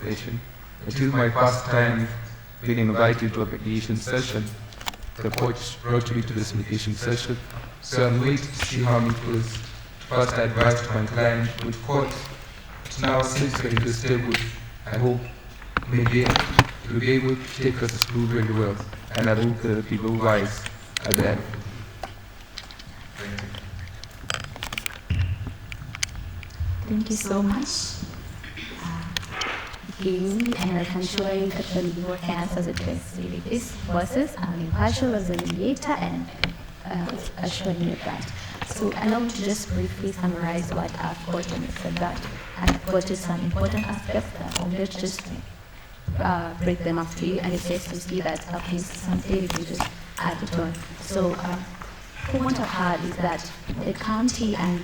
meditation. It is my first time being invited to a meditation session. The coach brought me to this meditation session, so I'm waiting to see how it goes. First, I advised my client with court. Now, since we're in this table, I hope maybe we'll be able to take us through really well, and I hope the people wise at the end. Thank you so much. Giving and eventually your answers address these voices. I'm impartial as a mediator and assuring you that. So allow me to just briefly summarize what I've gotten from that. I've gotten some important aspects that I'm going to just break them up to you, and it's just to see that something you just add it on. So what I've heard is that the county and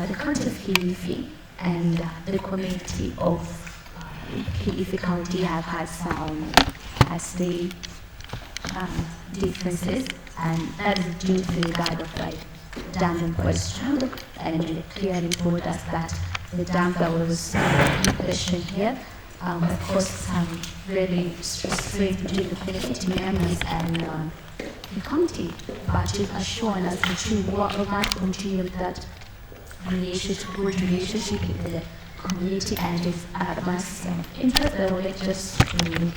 the county of Kilifi and the community of Kilifi County have had some, differences, and that is due to the regard of dam in question, and they clearly told us that the dam that was in question here caused some really strain between the community members and the county, but you've assured us that you will not continue with that relationship with the community and its advanced interest. I would like just to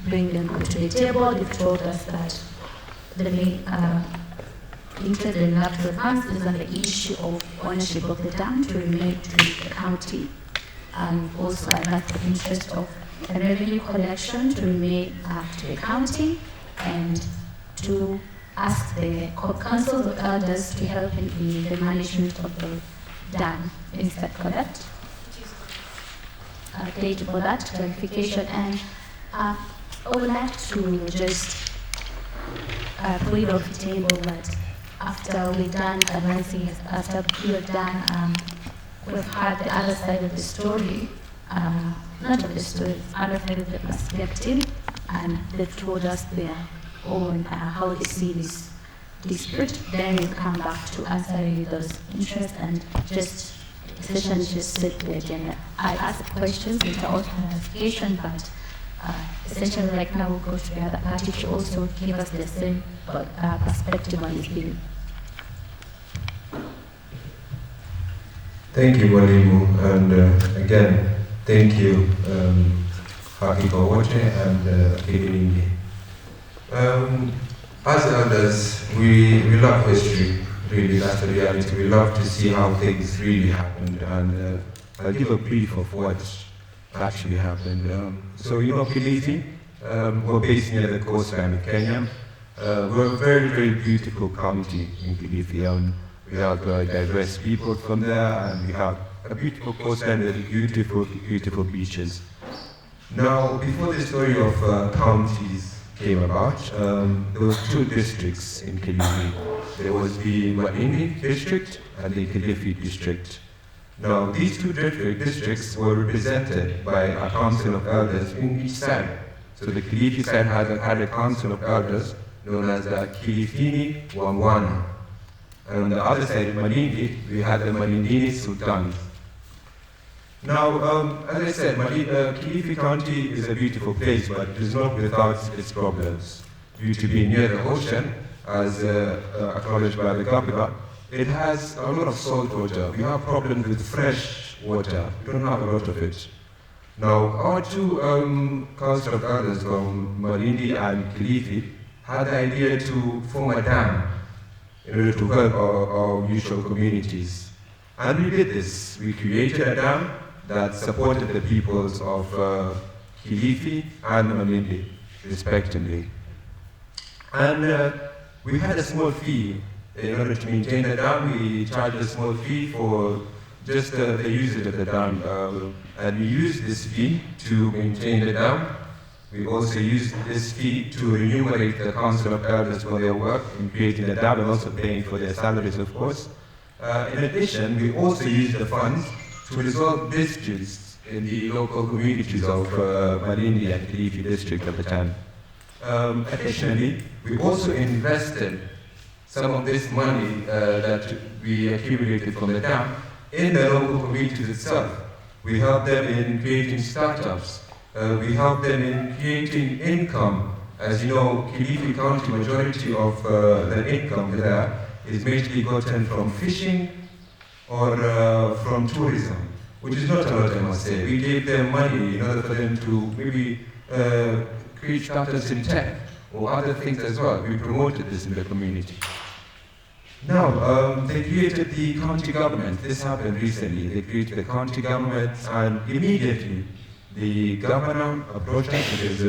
bring them to the table. You've told us that the main interest in natural funds is on the issue of ownership of the dam to remain to the county, and also the interest of the revenue collection to remain to the county, and to ask the councils of elders to help in the management of the dam. Is that correct? Thank you for that clarification. And I would like to just put it off the table that after we're done advancing, after we're done, we've heard the other side of the story, not of the story, other side of the perspective, and they've told us their own how they see this dispute. Then we come back to answering those interests and just essentially just set the agenda. I ask questions which are also clarification, but essentially right now we'll go to the other party to also give us the same perspective on this bill. Thank you, Walimu, and again, thank you, Haki Kawote and Kibingi. As elders, we love history, really, that's the reality. We love to see how things really happened, and I'll give a brief of what actually happened. So, Kilifi, we're based near the coastline of Kenya. We're a very, very beautiful county in Kilifi. We have diverse people from there, and we have a beautiful coastline with beautiful, beautiful beaches. Now, before the story of counties came about, there were two districts in Kilifi. There was the Malindi district and the Kilifi district. Now, these two districts were represented by a council of elders in each side. So the Kilifi side had a council of elders known as the Kilifini Wangwana. And on the other side, Malindi, we had the Malindini Sultans. Now, as I said, Kilifi County is a beautiful place, but it is not without its problems. Due to being near the ocean, as acknowledged by the governor, it has a lot of salt water. We have problems with fresh water. We don't have a lot of it. Now, our two council of elders from Malindi and Kilifi had the idea to form a dam in order to help our usual communities. And we did this. We created a dam that supported the peoples of Kilifi and Malindi, respectively. And we had a small fee. In order to maintain the dam, we charged a small fee for just the usage of the dam. And we used this fee to maintain the dam. We also used this fee to remunerate the council of elders for their work in creating the dam and also paying for their salaries, of course. In addition, we also used the funds to resolve disputes in the local communities of Malindi and Kilifi district at the time. Additionally, we also invested some of this money that we accumulated from the dam in the local communities itself. We helped them in creating startups We help them in creating income. As you know, Kilifi County, majority of the income there is mainly gotten from fishing or from tourism, which is not a lot, I must say. We gave them money in order for them to maybe create startups in tech or other things as well. We promoted this in the community. Now, they created the county government. This happened recently. They created the county government, and immediately the governor approached us with his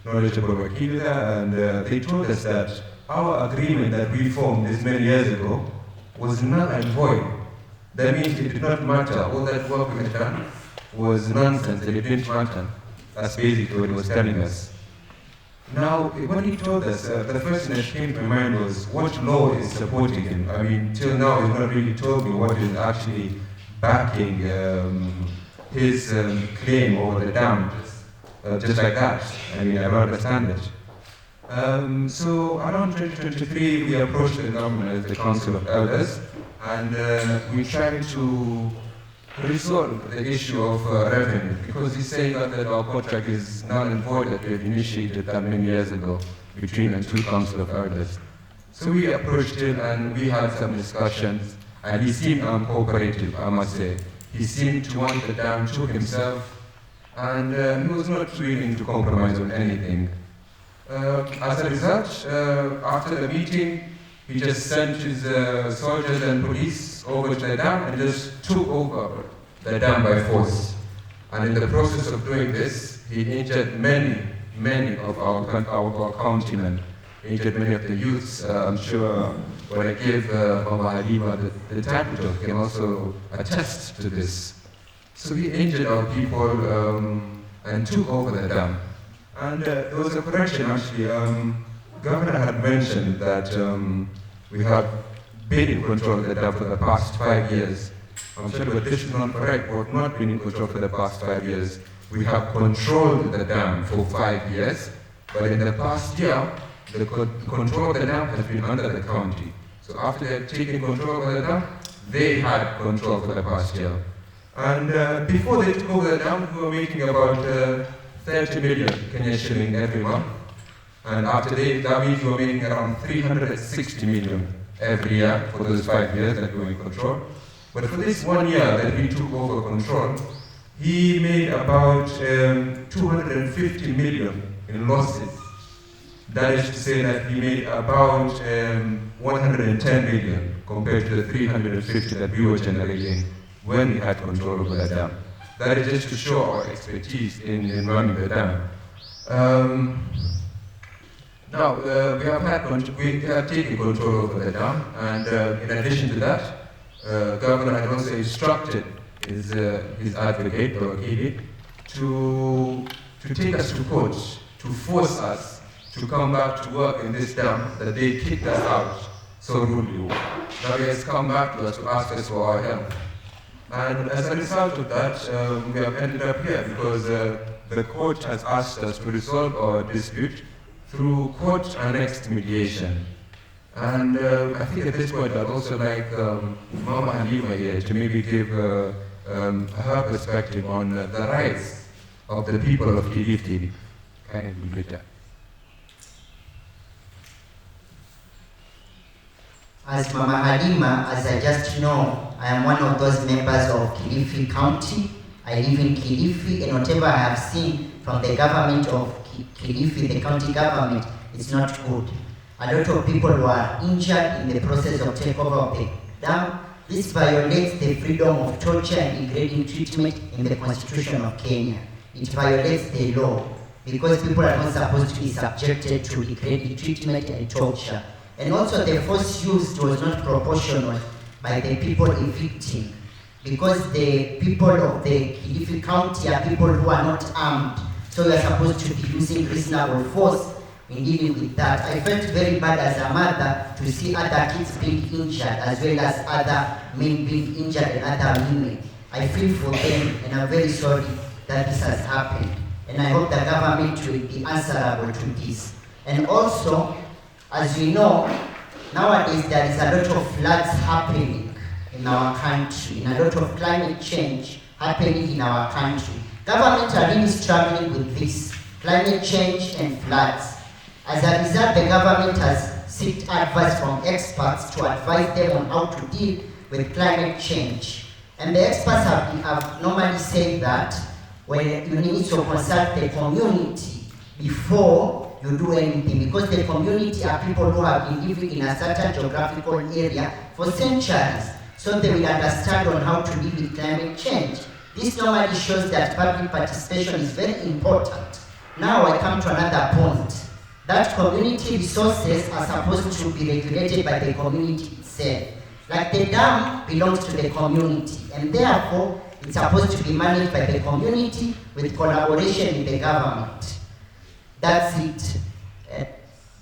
knowledgeable wakil there, and they told us that our agreement that we formed this many years ago was null and void. That means it did not matter. All that work we had done was nonsense, and it didn't matter. That's basically what he was telling us. Now, when he told us, the first thing that came to my mind was, what law is supporting him? I mean, till now he's not really told me what is actually backing his claim over the dam, just like that. I mean, I don't understand it. So around 2023, we approached the government as the Council of Elders, and we tried to resolve the issue of revenue, because he's saying that our contract is null and void that we have initiated that many years ago between the two Council of Elders. So we approached him and we had some discussions, and he seemed uncooperative, I must say. He seemed to want the dam to himself, and he was not willing to compromise on anything. As a result, after the meeting, he just sent his soldiers and police over to the dam and just took over the dam by force. And in the process of doing this, he injured many of our countrymen. He injured many of the youths. I'm sure when I gave Mama Halima the title, can also attest to this. So he injured our people and took over the dam. And there was a correction, actually. Governor had mentioned that we have been in control of the dam for the past 5 years. I'm sure that this is not correct. We have not been in control for the past 5 years. We have controlled the dam for 5 years, but in the past year, the control of the dam has been under the county. So after they have taken control of the dam, they had control for the past year. And before they took over the dam, we were making about 30 million Kenyan shilling every month. And after that means we were making around 360 million every year for those 5 years that we were in control. But for this 1 year that we took over control, he made about 250 million in losses. That is to say that he made about 110 million compared to the 350 that we were generating when we had control over the dam. That is just to show our expertise in running the dam. Now, we have taken control over the dam, and in addition to that, Governor had also instructed his advocate, or Wakili, to take us to court, to force us to come back to work in this dam that they kicked us out so rudely. Now he has come back to us to ask us for our help. And as a result of that, we have ended up here because the court has asked us to resolve our dispute through court-annexed mediation. And I think at this point I'd also like Mama Halima here to maybe give her perspective on the rights of the people of Kilifi. Can we get that? As Mama Halima, as I just know, I am one of those members of Kilifi County. I live in Kilifi, and whatever I have seen from the government of Kilifi, the county government, is not good. A lot of people were injured in the process of takeover of the dam. This violates the freedom of torture and degrading treatment in the Constitution of Kenya. It violates the law because people are not supposed to be subjected to degrading treatment and torture. And also the force used was not proportional by the people evicting, because the people of the Kilifi County are people who are not armed. So we are supposed to be using reasonable force in dealing with that. I felt very bad as a mother to see other kids being injured as well as other men being injured and other women. I feel for them, and I'm very sorry that this has happened. And I hope the government will be answerable to this. And also, as we know, nowadays there is a lot of floods happening in our country, and a lot of climate change happening in our country. Governments are really struggling with this, climate change and floods. As a result, the government has sought advice from experts to advise them on how to deal with climate change. And the experts have normally said that you need to consult the community before you do anything, because the community are people who have been living in a certain geographical area for centuries, so they will understand on how to deal with climate change. This normally shows that public participation is very important. Now I come to another point, that community resources are supposed to be regulated by the community itself. Like the dam belongs to the community, and therefore it's supposed to be managed by the community with collaboration with the government. That's it.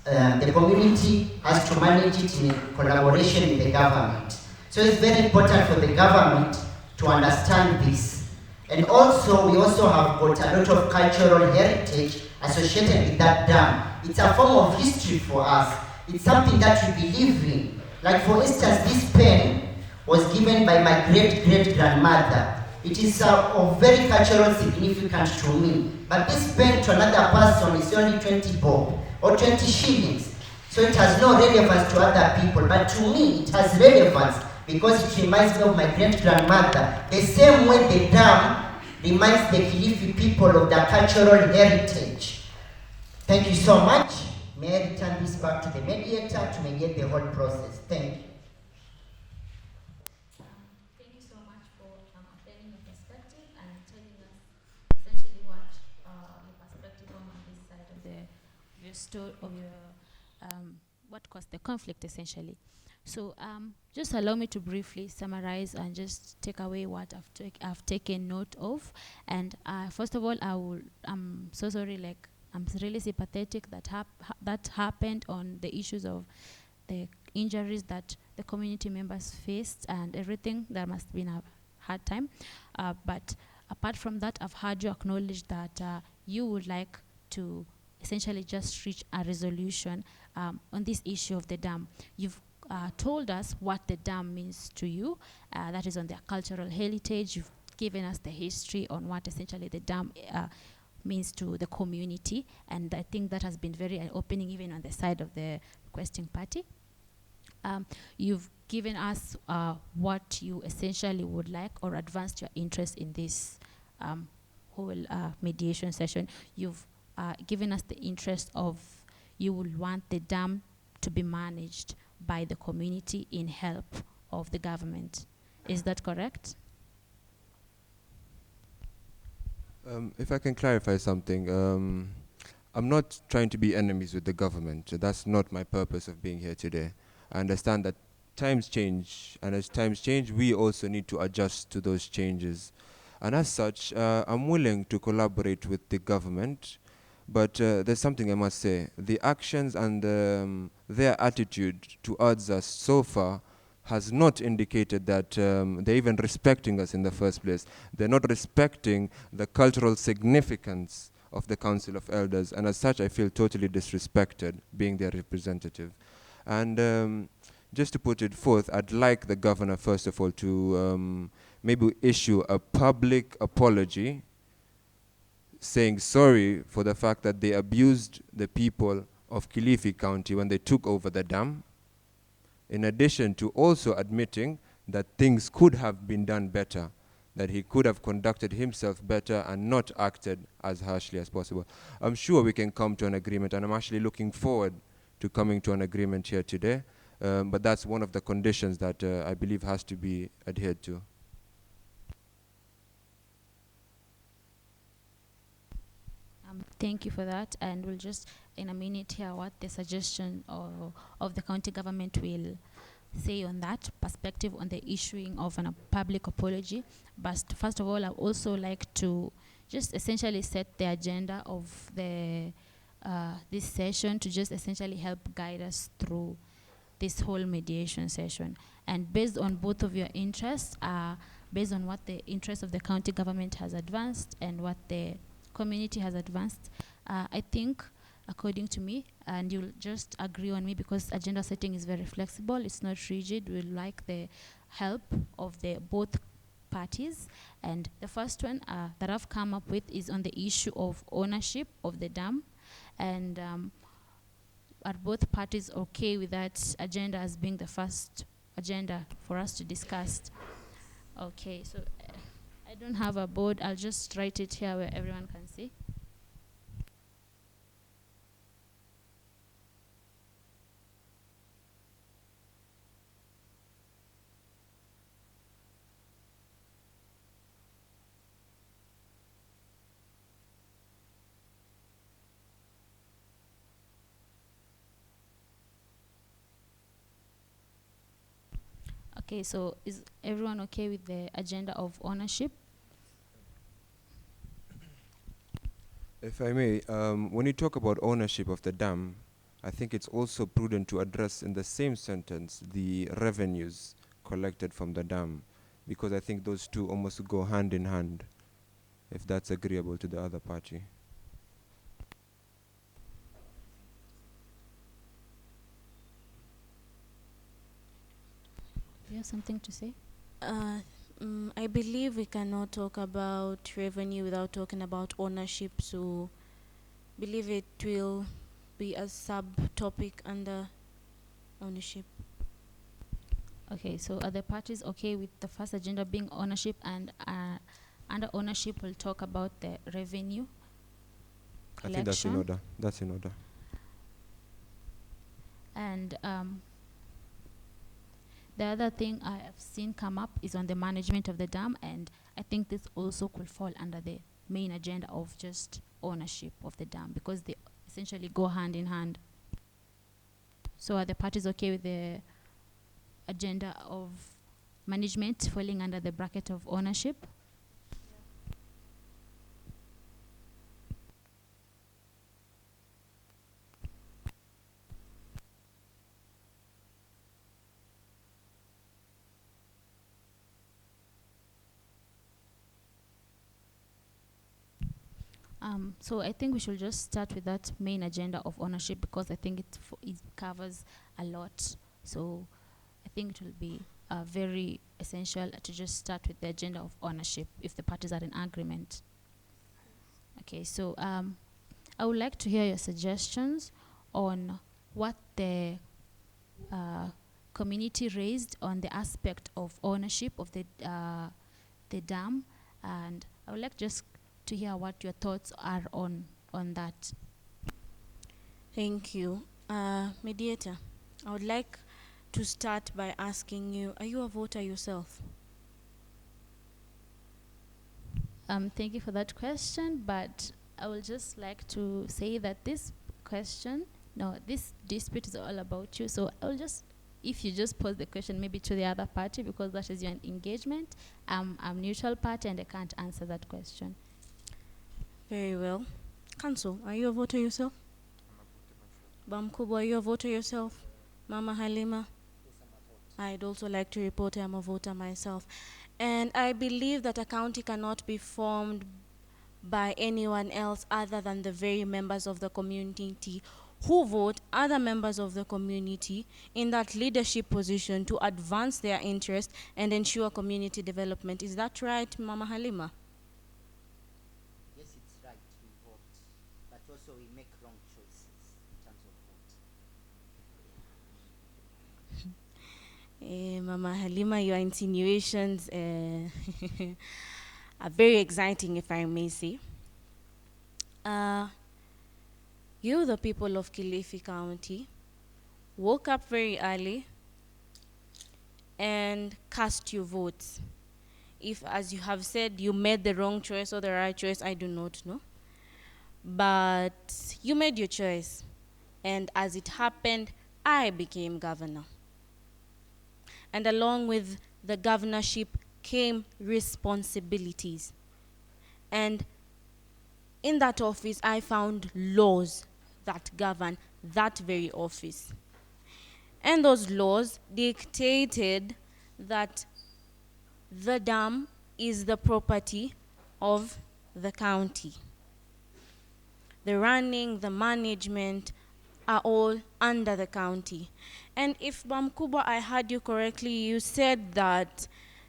The community has to manage it in collaboration with the government. So it's very important for the government to understand this. And also, we also have got a lot of cultural heritage associated with that dam. It's a form of history for us. It's something that we believe in. Like for instance, this pen was given by my great-great-grandmother. It is of very cultural significance to me. But this pen to another person is only 20 bob or 20 shillings. So it has no relevance to other people. But to me, it has relevance because it reminds me of my great-grandmother. The same way the dam reminds the Kilifi people of their cultural heritage. Thank you so much. May I return this back to the mediator to mediate the whole process. Thank you. Thank you so much for explaining your perspective and telling us essentially what your perspective on this side of your story of your what caused the conflict essentially. So just allow me to briefly summarize and just take away what I've taken note of. And first of all, I'm so sorry, like I'm really sympathetic that that happened on the issues of the injuries that the community members faced and everything. That must have been a hard time. But apart from that, I've heard you acknowledge that you would like to essentially just reach a resolution on this issue of the dam. You've told us what the dam means to you. That is on their cultural heritage. You've given us the history on what essentially the dam means to the community, and I think that has been very eye-opening even on the side of the requesting party. You've given us what you essentially would like or advanced your interest in this whole mediation session. You've given us the interest of you would want the dam to be managed by the community in help of the government. Is that correct? If I can clarify something, I'm not trying to be enemies with the government. That's not my purpose of being here today. I understand that times change, and as times change, we also need to adjust to those changes. And as such, I'm willing to collaborate with the government, but there's something I must say. The actions and their attitude towards us so far has not indicated that they're even respecting us in the first place. They're not respecting the cultural significance of the Council of Elders, and as such I feel totally disrespected being their representative. And just to put it forth, I'd like the governor first of all to maybe issue a public apology saying sorry for the fact that they abused the people of Kilifi County when they took over the dam, in addition to also admitting that things could have been done better, that he could have conducted himself better and not acted as harshly as possible. I'm sure we can come to an agreement, and I'm actually looking forward to coming to an agreement here today, but that's one of the conditions that I believe has to be adhered to. Thank you for that, and we'll just in a minute hear what the suggestion of the county government will say on that perspective on the issuing of a public apology. But first of all, I also like to just essentially set the agenda of the this session to just essentially help guide us through this whole mediation session. And based on both of your interests, based on what the interest of the county government has advanced and what the community has advanced, I think, according to me, and you'll just agree on me because agenda setting is very flexible, it's not rigid. We like the help of the both parties, and the first one that I've come up with is on the issue of ownership of the dam, and are both parties okay with that agenda as being the first agenda for us to discuss? Okay, so I don't have a board. I'll just write it here where everyone can see. Okay, so is everyone okay with the agenda of ownership? If I may, when you talk about ownership of the dam, I think it's also prudent to address in the same sentence the revenues collected from the dam, because I think those two almost go hand in hand, if that's agreeable to the other party. Do you have something to say? I believe we cannot talk about revenue without talking about ownership, so believe it will be a subtopic under ownership. Okay, so are the parties okay with the first agenda being ownership, and under ownership we'll talk about the revenue collection? I think that's in order. That's in order. And the other thing I have seen come up is on the management of the dam, and I think this also could fall under the main agenda of just ownership of the dam, because they essentially go hand in hand. So are the parties okay with the agenda of management falling under the bracket of ownership? So I think we should just start with that main agenda of ownership, because I think it covers a lot. So I think it will be very essential to just start with the agenda of ownership if the parties are in agreement. Okay, so I would like to hear your suggestions on what the community raised on the aspect of ownership of the dam, and I would like just to hear what your thoughts are on that. Thank you. Mediator, I would like to start by asking you, are you a voter yourself? Thank you for that question, but I would just like to say that this dispute is all about you. So I'll just, if you just pose the question maybe to the other party, because that is your engagement. I'm neutral party and I can't answer that question. Very well. Council, are you a voter yourself? Bamkubo, are you a voter yourself? Mama Halima? I'd also like to report I'm a voter myself. And I believe that a county cannot be formed by anyone else other than the very members of the community who vote other members of the community in that leadership position to advance their interest and ensure community development. Is that right, Mama Halima? Yes, it's right, we vote, but also we make wrong choices in terms of vote. Mama Halima, your insinuations are very exciting, if I may say. You, the people of Kilifi County, woke up very early and cast your votes. If, as you have said, you made the wrong choice or the right choice, I do not know. But you made your choice. And as it happened, I became governor. And along with the governorship came responsibilities. And in that office, I found laws that govern that very office. And those laws dictated that the dam is the property of the county. The running, the management are all under the county. And if Bamkuba, I heard you correctly, you said that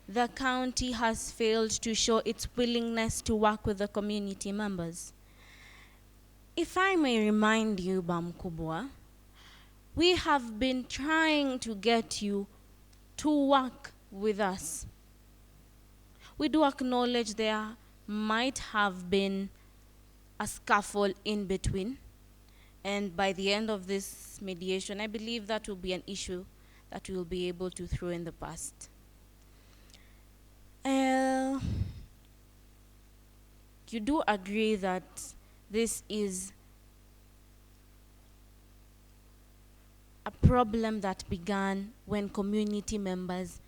the county has failed to show its willingness to work with the community members. If I may remind you, Bamkubwa, we have been trying to get you to work with us. We do acknowledge there might have been a scuffle in between, and by the end of this mediation, I believe that will be an issue that we will be able to throw in the past. You do agree that this is a problem that began when community members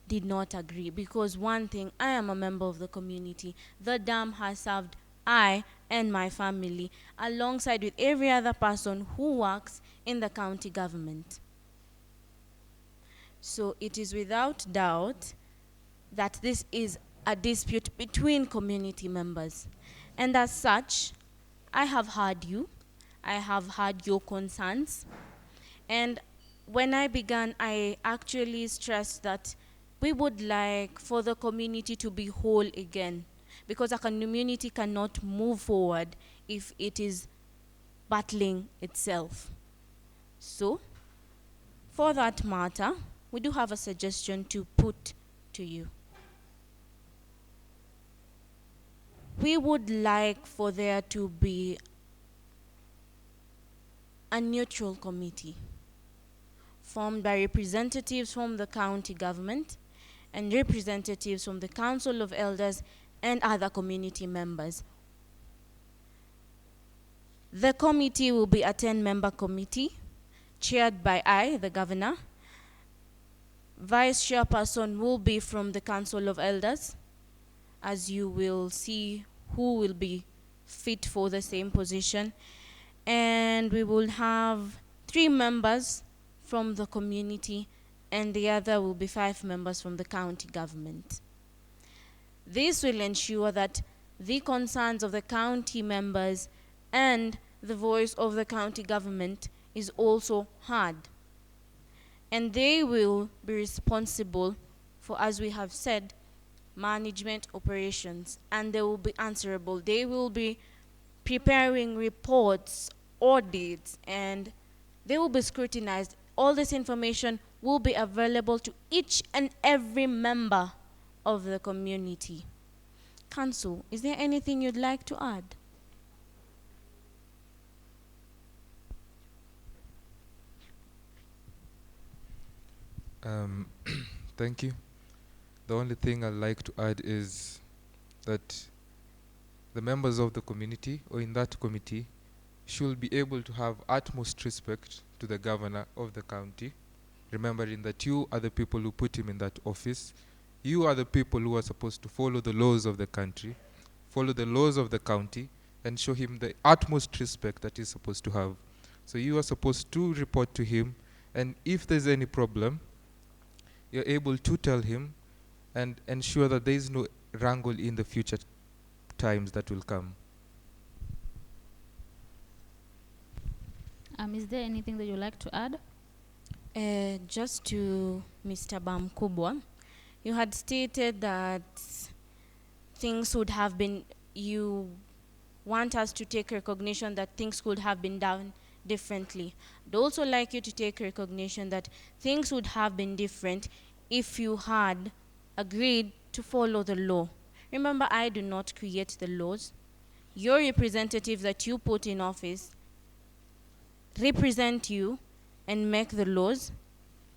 did not agree, because one thing, I am a member of the community. The dam has served I and my family alongside with every other person who works in the county government. So it is without doubt that this is a dispute between community members. And as such, I have heard you. I have heard your concerns. And when I began, I actually stressed that we would like for the community to be whole again, because a community cannot move forward if it is battling itself. So, for that matter, we do have a suggestion to put to you. We would like for there to be a neutral committee formed by representatives from the county government and representatives from the Council of Elders and other community members. The committee will be a 10-member committee chaired by I, the governor. Vice chairperson will be from the Council of Elders, as you will see who will be fit for the same position. And we will have 3 members from the community, and the other will be 5 members from the county government. This will ensure that the concerns of the county members and the voice of the county government is also heard. And they will be responsible for, as we have said, management operations, and they will be answerable. They will be preparing reports, audits, and they will be scrutinized. All this information will be available to each and every member of the community. Council, is there anything you'd like to add? Thank you. The only thing I'd like to add is that the members of the community or in that committee should be able to have utmost respect to the governor of the county, remembering that you are the people who put him in that office. You are the people who are supposed to follow the laws of the country, follow the laws of the county, and show him the utmost respect that he's supposed to have. So you are supposed to report to him, and if there's any problem, you're able to tell him and ensure that there is no wrangle in the future times that will come. Is there anything that you'd like to add? Just to Mr. Bamkubwa, you had stated that things would have been, you want us to take recognition that things could have been done differently. I'd also like you to take recognition that things would have been different if you had agreed to follow the law. Remember, I do not create the laws. Your representatives that you put in office represent you and make the laws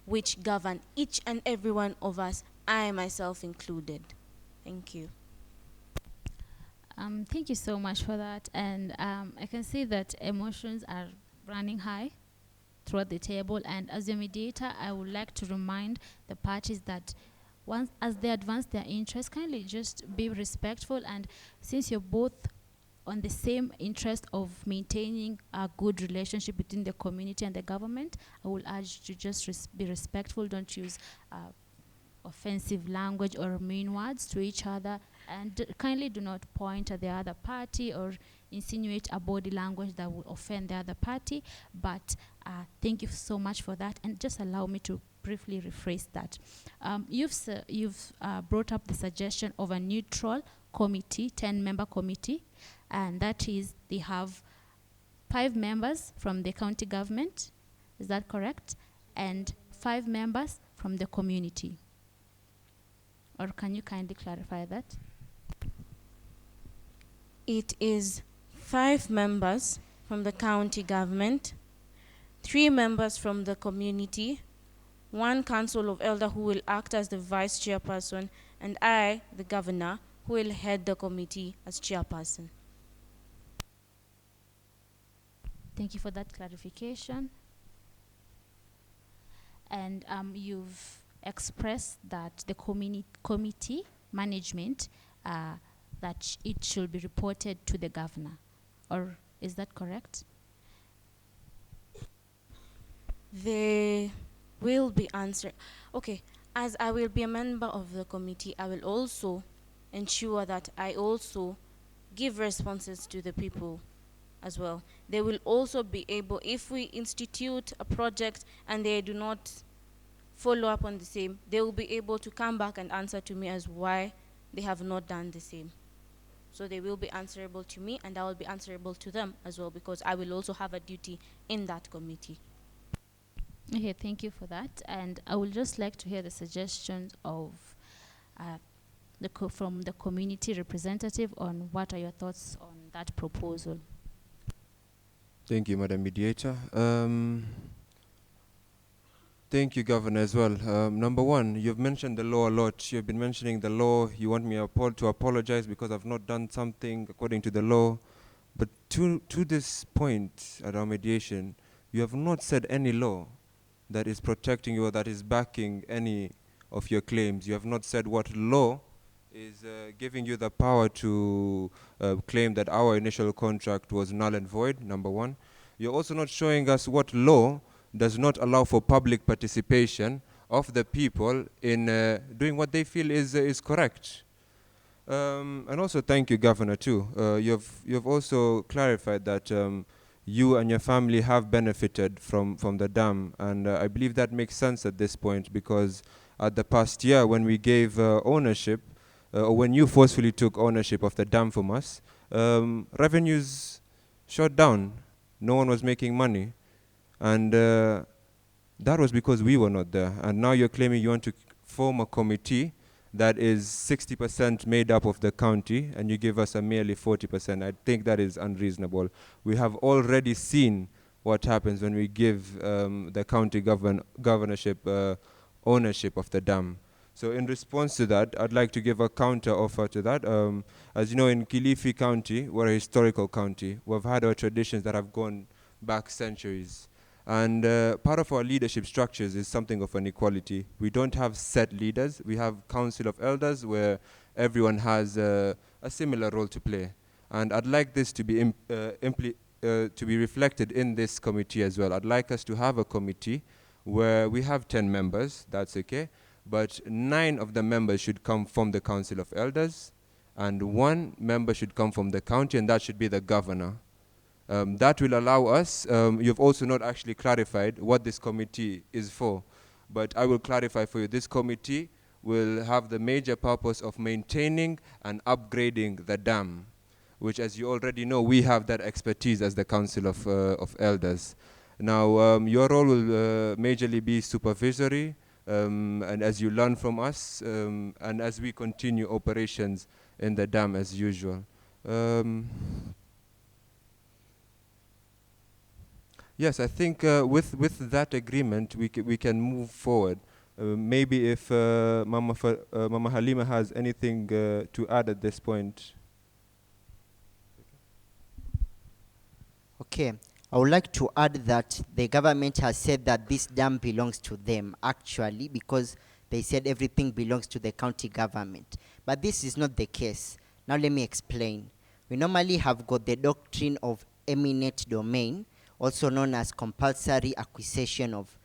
which govern each and every one of us, I myself included. Thank you. Thank you so much for that. And I can see that emotions are running high throughout the table. And as your mediator, I would like to remind the parties that once as they advance their interests, kindly just be respectful. And since you're both on the same interest of maintaining a good relationship between the community and the government, I will urge you to just be respectful. Don't use offensive language or mean words to each other, and kindly do not point at the other party or insinuate a body language that will offend the other party. But thank you so much for that, and just allow me to briefly rephrase that. You've brought up the suggestion of a neutral committee, 10-member committee, and that is they have 5 members from the county government, is that correct? And 5 members from the community. Or can you kindly clarify that? It is 5 members from the county government, 3 members from the community, 1 council of elder who will act as the vice chairperson, and I, the governor, who will head the committee as chairperson. Thank you for that clarification. And you've expressed that the committee management, that it should be reported to the governor, or is that correct? They will be answering. Okay, as I will be a member of the committee, I will also ensure that I also give responses to the people as well. They will also be able, if we institute a project and they do not follow up on the same, they will be able to come back and answer to me as why they have not done the same. So they will be answerable to me, and I will be answerable to them as well, because I will also have a duty in that committee. Okay, thank you for that. And I would just like to hear the suggestions of from the community representative on what are your thoughts on that proposal. Thank you, Madam Mediator. Thank you, Governor, as well. Number one, you've mentioned the law a lot. You've been mentioning the law. You want me to apologize because I've not done something according to the law. But to this point at our mediation, you have not said any law that is protecting you or that is backing any of your claims. You have not said what law is giving you the power to claim that our initial contract was null and void, number one. You're also not showing us what law does not allow for public participation of the people in doing what they feel is correct. And also thank you, Governor, too. You've also clarified that you and your family have benefited from the dam, and I believe that makes sense at this point, because at the past year when we gave ownership, or when you forcefully took ownership of the dam from us, revenues shot down. No one was making money. And that was because we were not there. And now you're claiming you want to form a committee that is 60% made up of the county, and you give us a merely 40%. I think that is unreasonable. We have already seen what happens when we give the county governorship ownership of the dam. So in response to that, I'd like to give a counter offer to that. As you know, in Kilifi County, we're a historical county. We've had our traditions that have gone back centuries. And part of our leadership structures is something of an equality. We don't have set leaders. We have council of elders where everyone has a similar role to play. And I'd like this to be reflected in this committee as well. I'd like us to have a committee where we have 10 members, that's okay, but 9 of the members should come from the council of elders, and 1 member should come from the county, and that should be the governor. That will allow us, you've also not actually clarified what this committee is for, but I will clarify for you. This committee will have the major purpose of maintaining and upgrading the dam, which, as you already know, we have that expertise as the Council of Elders. Now, your role will majorly be supervisory, and as you learn from us, and as we continue operations in the dam as usual. Yes, I think with that agreement, we can move forward. Maybe if Mama Halima has anything to add at this point. Okay, I would like to add that the government has said that this dam belongs to them, actually, because they said everything belongs to the county government. But this is not the case. Now let me explain. We normally have got the doctrine of eminent domain, also known as compulsory acquisition of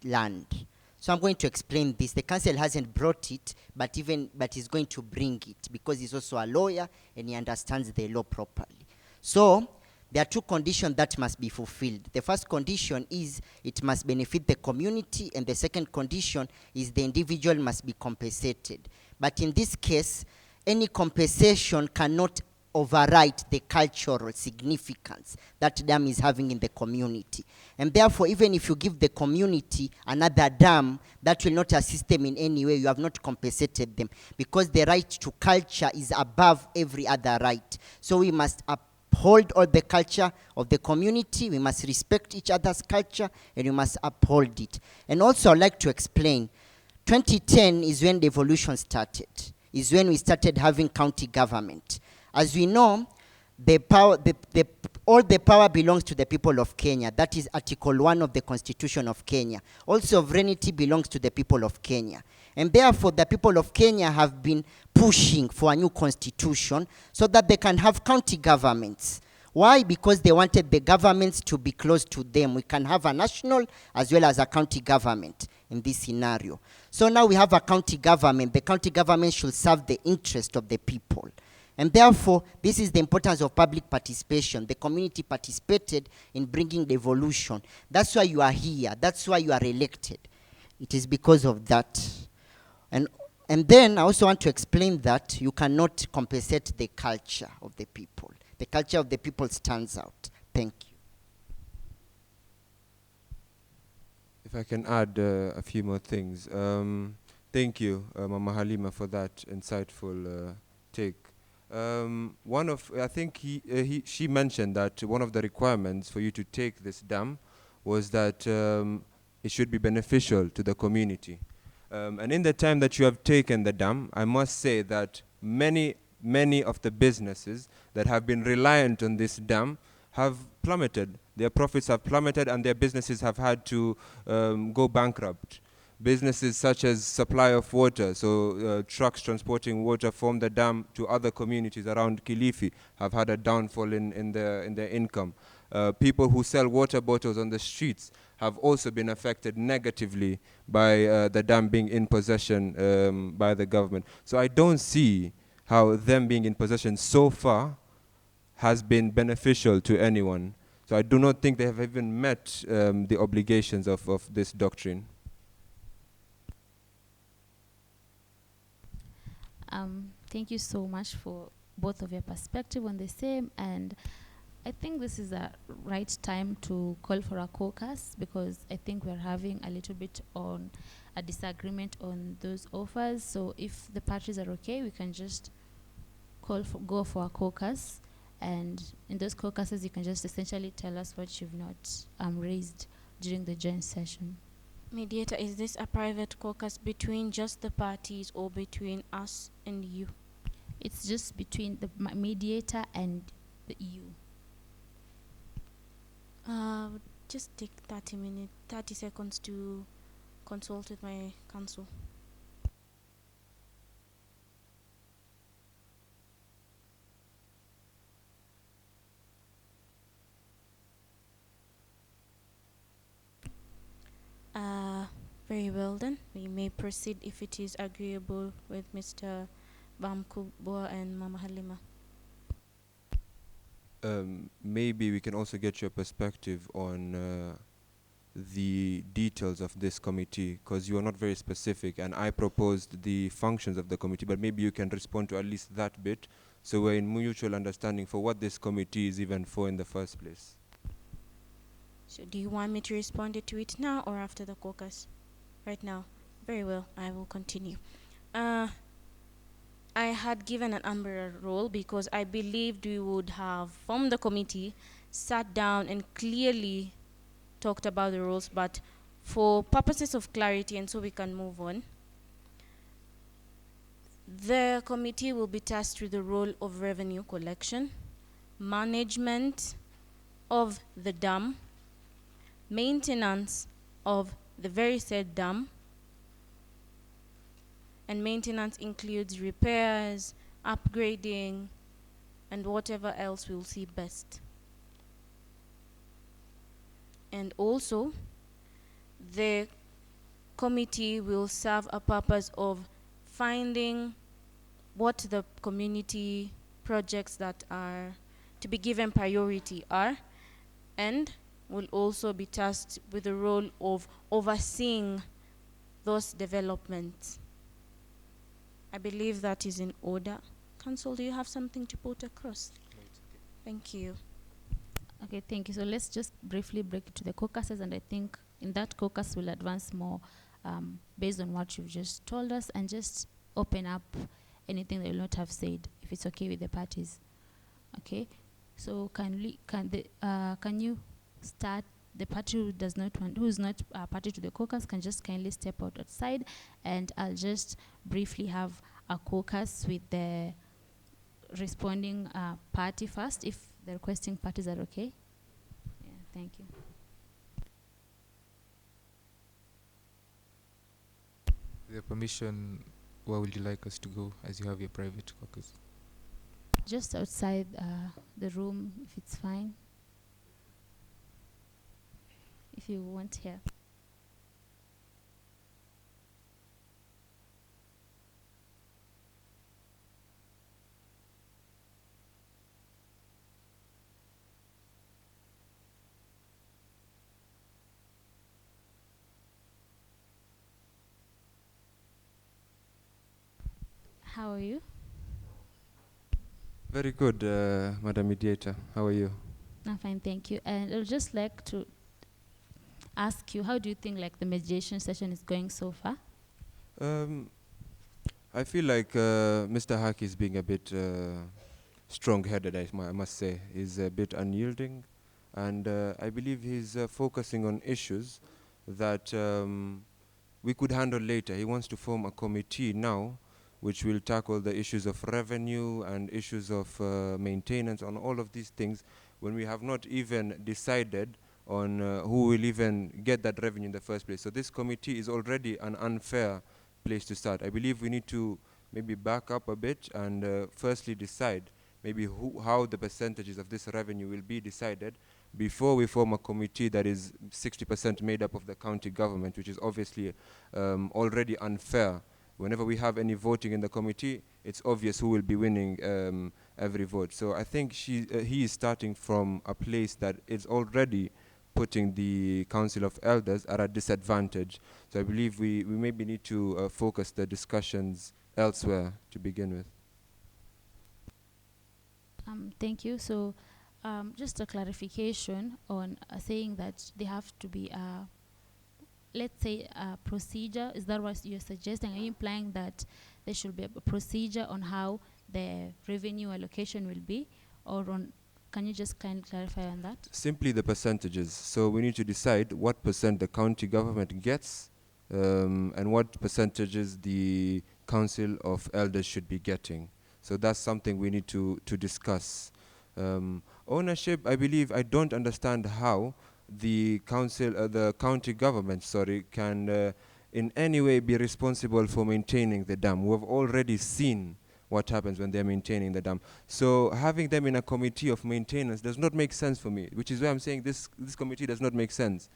land. So I'm going to explain this. The council hasn't brought it, but he's going to bring it because he's also a lawyer and he understands the law properly. So there are two conditions that must be fulfilled. The first condition is it must benefit the community, and the second condition is the individual must be compensated. But in this case, any compensation cannot override the cultural significance that dam is having in the community. And therefore, even if you give the community another dam, that will not assist them in any way. You have not compensated them, because the right to culture is above every other right. So we must uphold all the culture of the community, we must respect each other's culture, and we must uphold it. And also I'd like to explain, 2010 is when the evolution started, is when we started having county government. As we know, all the power belongs to the people of Kenya. That is Article 1 of the Constitution of Kenya. All sovereignty belongs to the people of Kenya. And therefore, the people of Kenya have been pushing for a new constitution so that they can have county governments. Why? Because they wanted the governments to be close to them. We can have a national as well as a county government in this scenario. So now we have a county government. The county government should serve the interest of the people. And therefore, this is the importance of public participation. The community participated in bringing the evolution. That's why you are here. That's why you are elected. It is because of that. And then I also want to explain that you cannot compensate the culture of the people. The culture of the people stands out. Thank you. If I can add a few more things. Thank you, Mama Halima, for that insightful take. She mentioned that one of the requirements for you to take this dam was that it should be beneficial to the community. And in the time that you have taken the dam, I must say that many of the businesses that have been reliant on this dam have plummeted. Their profits have plummeted and their businesses have had to go bankrupt. Businesses such as supply of water, so trucks transporting water from the dam to other communities around Kilifi have had a downfall in their income. People who sell water bottles on the streets have also been affected negatively by the dam being in possession by the government. So I don't see how them being in possession so far has been beneficial to anyone. So I do not think they have even met the obligations of this doctrine. Thank you so much for both of your perspective on the same, and I think this is a right time to call for a caucus, because I think we're having a little bit on a disagreement on those offers. So if the parties are okay, we can just go for a caucus, and in those caucuses you can just essentially tell us what you've not raised during the joint session. Mediator, is this a private caucus between just the parties or between us and you? It's just between the mediator and you. Just take 30 seconds to consult with my counsel. Very well then, we may proceed if it is agreeable with Mr. Bamkubwa and Mama Halima. Maybe we can also get your perspective on the details of this committee, because you are not very specific, and I proposed the functions of the committee, but maybe you can respond to at least that bit, so we're in mutual understanding for what this committee is even for in the first place. So do you want me to respond to it now or after the caucus? Right now. Very well, I will continue. I had given an umbrella role because I believed we would have, from the committee, sat down and clearly talked about the rules, but for purposes of clarity and so we can move on, the committee will be tasked with the role of revenue collection, management of the dam, maintenance of the very said dam, and maintenance includes repairs, upgrading, and whatever else we'll see best. And also, the committee will serve a purpose of finding what the community projects that are to be given priority are, and will also be tasked with the role of overseeing those developments. I believe that is in order. Council, do you have something to put across? No, it's okay. Thank you. Okay, thank you. So let's just briefly break it to the caucuses, and I think in that caucus we'll advance more based on what you've just told us, and just open up anything they will not have said, if it's okay with the parties. Okay, so can you start? The party who does not want, who is not party to the caucus, can just kindly step outside, and I'll just briefly have a caucus with the responding party first, if the requesting parties are okay. Yeah, thank you. With your permission, where would you like us to go as you have your private caucus? Just outside the room, if it's fine. If you want here. How are you? Very good, Madam Mediator. How are you? I'm fine, thank you. And I'd just like to ask you, how do you think like the mediation session is going so far? I feel like Mr. Haki is being a bit strong-headed, I must say. He's a bit unyielding, and I believe he's focusing on issues that we could handle later. He wants to form a committee now which will tackle the issues of revenue and issues of maintenance on all of these things, when we have not even decided on who will even get that revenue in the first place. So this committee is already an unfair place to start. I believe we need to maybe back up a bit and firstly decide maybe how the percentages of this revenue will be decided before we form a committee that is 60% made up of the county government, which is obviously already unfair. Whenever we have any voting in the committee, it's obvious who will be winning every vote. So I think he is starting from a place that is already putting the Council of Elders at a disadvantage. So I believe we maybe need to focus the discussions elsewhere to begin with. Thank you. So just a clarification on saying that they have to be let's say a procedure. Is that what you're suggesting? Are you implying that there should be a procedure on how the revenue allocation will be, or on? Can you just kind of clarify on that? Simply the percentages. So we need to decide what percent the county government gets and what percentages the Council of Elders should be getting. So that's something we need to discuss. Ownership, I believe, I don't understand how the county government, can in any way be responsible for maintaining the dam. We've already seen what happens when they're maintaining the dam. So having them in a committee of maintenance does not make sense for me, which is why I'm saying this committee does not make sense.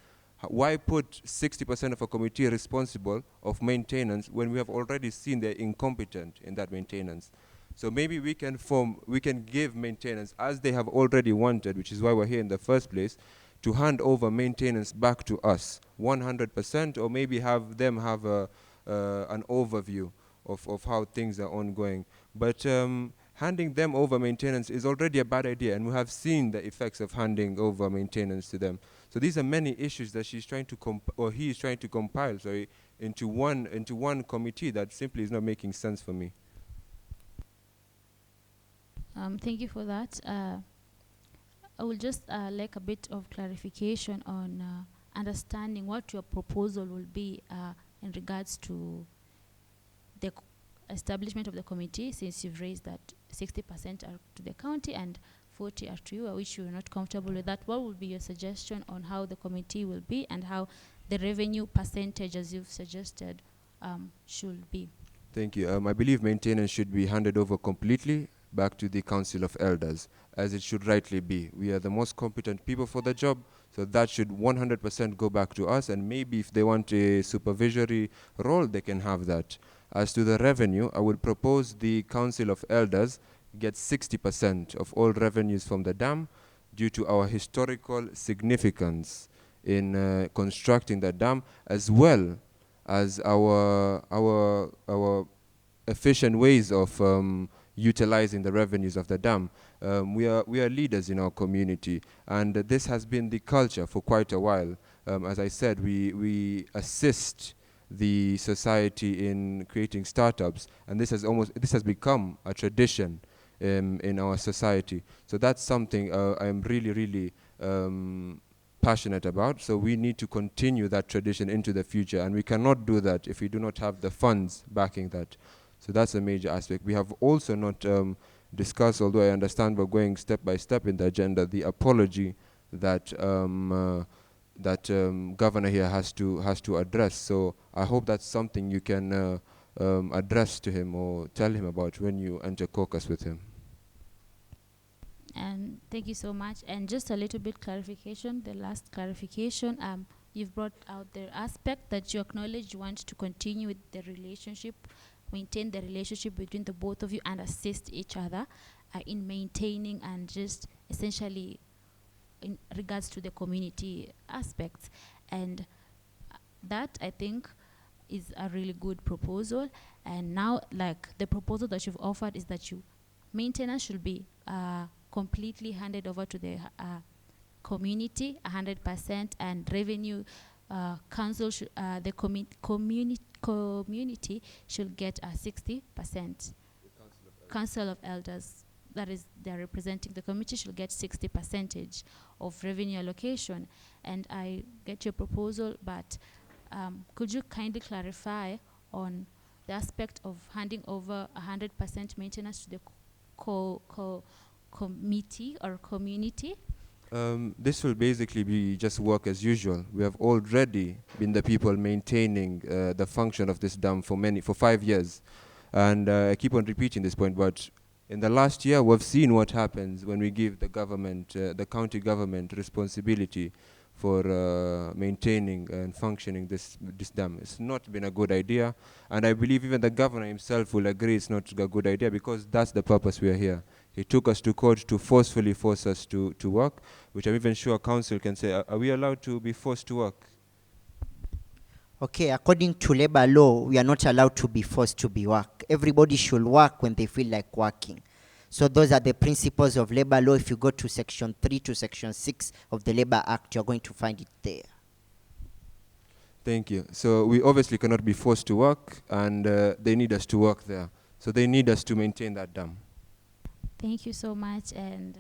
Why put 60% of a committee responsible of maintenance when we have already seen they're incompetent in that maintenance? So maybe we can give maintenance as they have already wanted, which is why we're here in the first place, to hand over maintenance back to us 100%, or maybe have them have an overview of how things are ongoing. But handing them over maintenance is already a bad idea, and we have seen the effects of handing over maintenance to them. So these are many issues that she's trying to he is trying to compile, into one committee that simply is not making sense for me. Thank you for that. I will just like a bit of clarification on understanding what your proposal will be in regards to the establishment of the committee, since you've raised that 60% are to the county and 40 are to you. I wish you were not comfortable with that. What would be your suggestion on how the committee will be and how the revenue percentage, as you've suggested, should be? Thank you. I believe maintenance should be handed over completely back to the Council of Elders, as it should rightly be. We are the most competent people for the job, so that should 100% go back to us, and maybe if they want a supervisory role, they can have that. As to the revenue, I would propose the Council of Elders gets 60% of all revenues from the dam due to our historical significance in constructing the dam, as well as our efficient ways of utilizing the revenues of the dam. We are leaders in our community, and this has been the culture for quite a while. As I said, we assist the society in creating startups, and this has become a tradition in our society. So that's something I'm really passionate about. So we need to continue that tradition into the future, and we cannot do that if we do not have the funds backing that. So that's a major aspect. We have also not discussed, although I understand we're going step by step in the agenda, the apology that governor here has to address. So I hope that's something you can address to him or tell him about when you enter caucus with him. And thank you so much. And just a little bit clarification, the last clarification, you've brought out the aspect that you acknowledge you want to continue with the relationship, maintain the relationship between the both of you and assist each other in maintaining and just essentially in regards to the community aspects. And that, I think, is a really good proposal. And now, like, the proposal that you've offered is that maintenance should be completely handed over to the community, 100%, and revenue council, the community should get 60%. Council of Elders, that is, they're representing the community, should get 60% of revenue allocation. And I get your proposal, but could you kindly clarify on the aspect of handing over 100% maintenance to the committee or community? This will basically be just work as usual. We have already been the people maintaining the function of this dam for 5 years. And I keep on repeating this point, but in the last year, we've seen what happens when we give the government, the county government, responsibility for maintaining and functioning this dam. It's not been a good idea, and I believe even the governor himself will agree it's not a good idea, because that's the purpose we are here. He took us to court to forcefully force us to work, which I'm even sure council can say, are we allowed to be forced to work? Okay, according to labor law, we are not allowed to be forced to be work. Everybody should work when they feel like working. So those are the principles of labor law. If you go to section 3 to section 6 of the Labor Act, you're going to find it there. Thank you. So we obviously cannot be forced to work, and they need us to work there. So they need us to maintain that dam. Thank you so much. And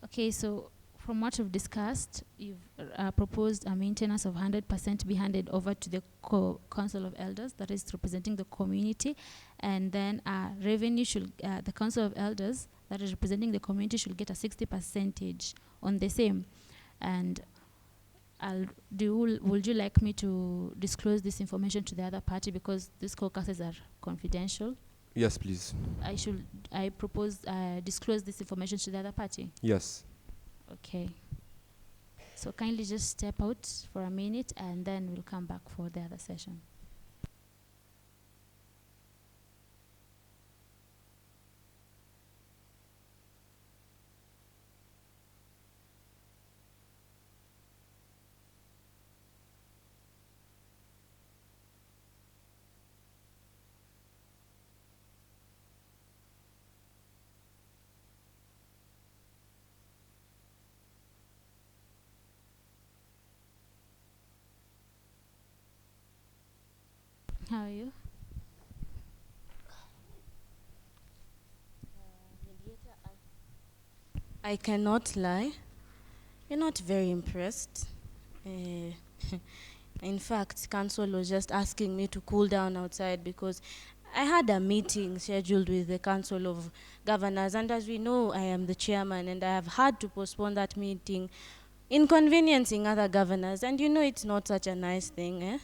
okay, so from what we've discussed, you've proposed a maintenance of 100% be handed over to the Council of Elders, that is representing the community, and then revenue should, the Council of Elders, that is representing the community, should get a 60% on the same. And would you like me to disclose this information to the other party, because these caucuses are confidential? Yes, please. I propose disclose this information to the other party? Yes. Okay. So kindly just step out for a minute, and then we'll come back for the other session. How are you? I cannot lie. You're not very impressed. In fact, council was just asking me to cool down outside because I had a meeting scheduled with the Council of Governors, and as we know, I am the chairman, and I have had to postpone that meeting, inconveniencing other governors, and you know it's not such a nice thing, eh?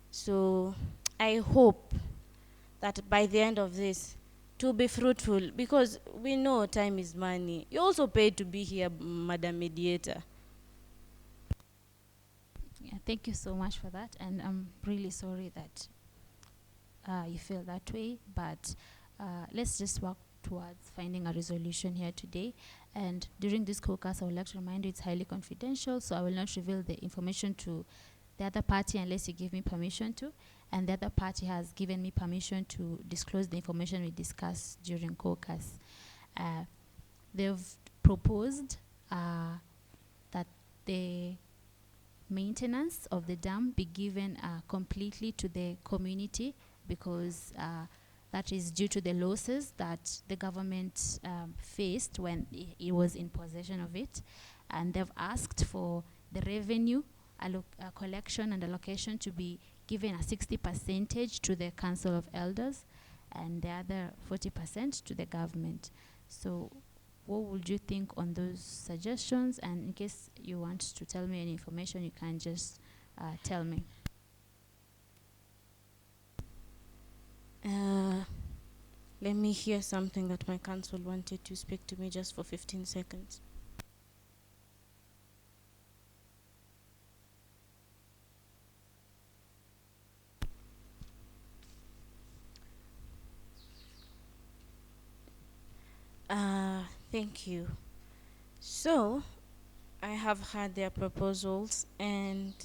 So I hope that by the end of this, to be fruitful, because we know time is money. You also paid to be here, Madam Mediator. Yeah, thank you so much for that, and I'm really sorry that you feel that way, but let's just work towards finding a resolution here today. And during this caucus, I would like to remind you it's highly confidential, so I will not reveal the information to the other party unless you give me permission to. And the other party has given me permission to disclose the information we discussed during caucus. They've proposed that the maintenance of the dam be given completely to the community, because that is due to the losses that the government faced when it was in possession of it. And they've asked for the revenue collection and allocation to be given a 60% to the Council of Elders and the other 40% to the government. So what would you think on those suggestions? And in case you want to tell me any information, you can just tell me. Let me hear something that my council wanted to speak to me just for 15 seconds. Thank you. So, I have heard their proposals, and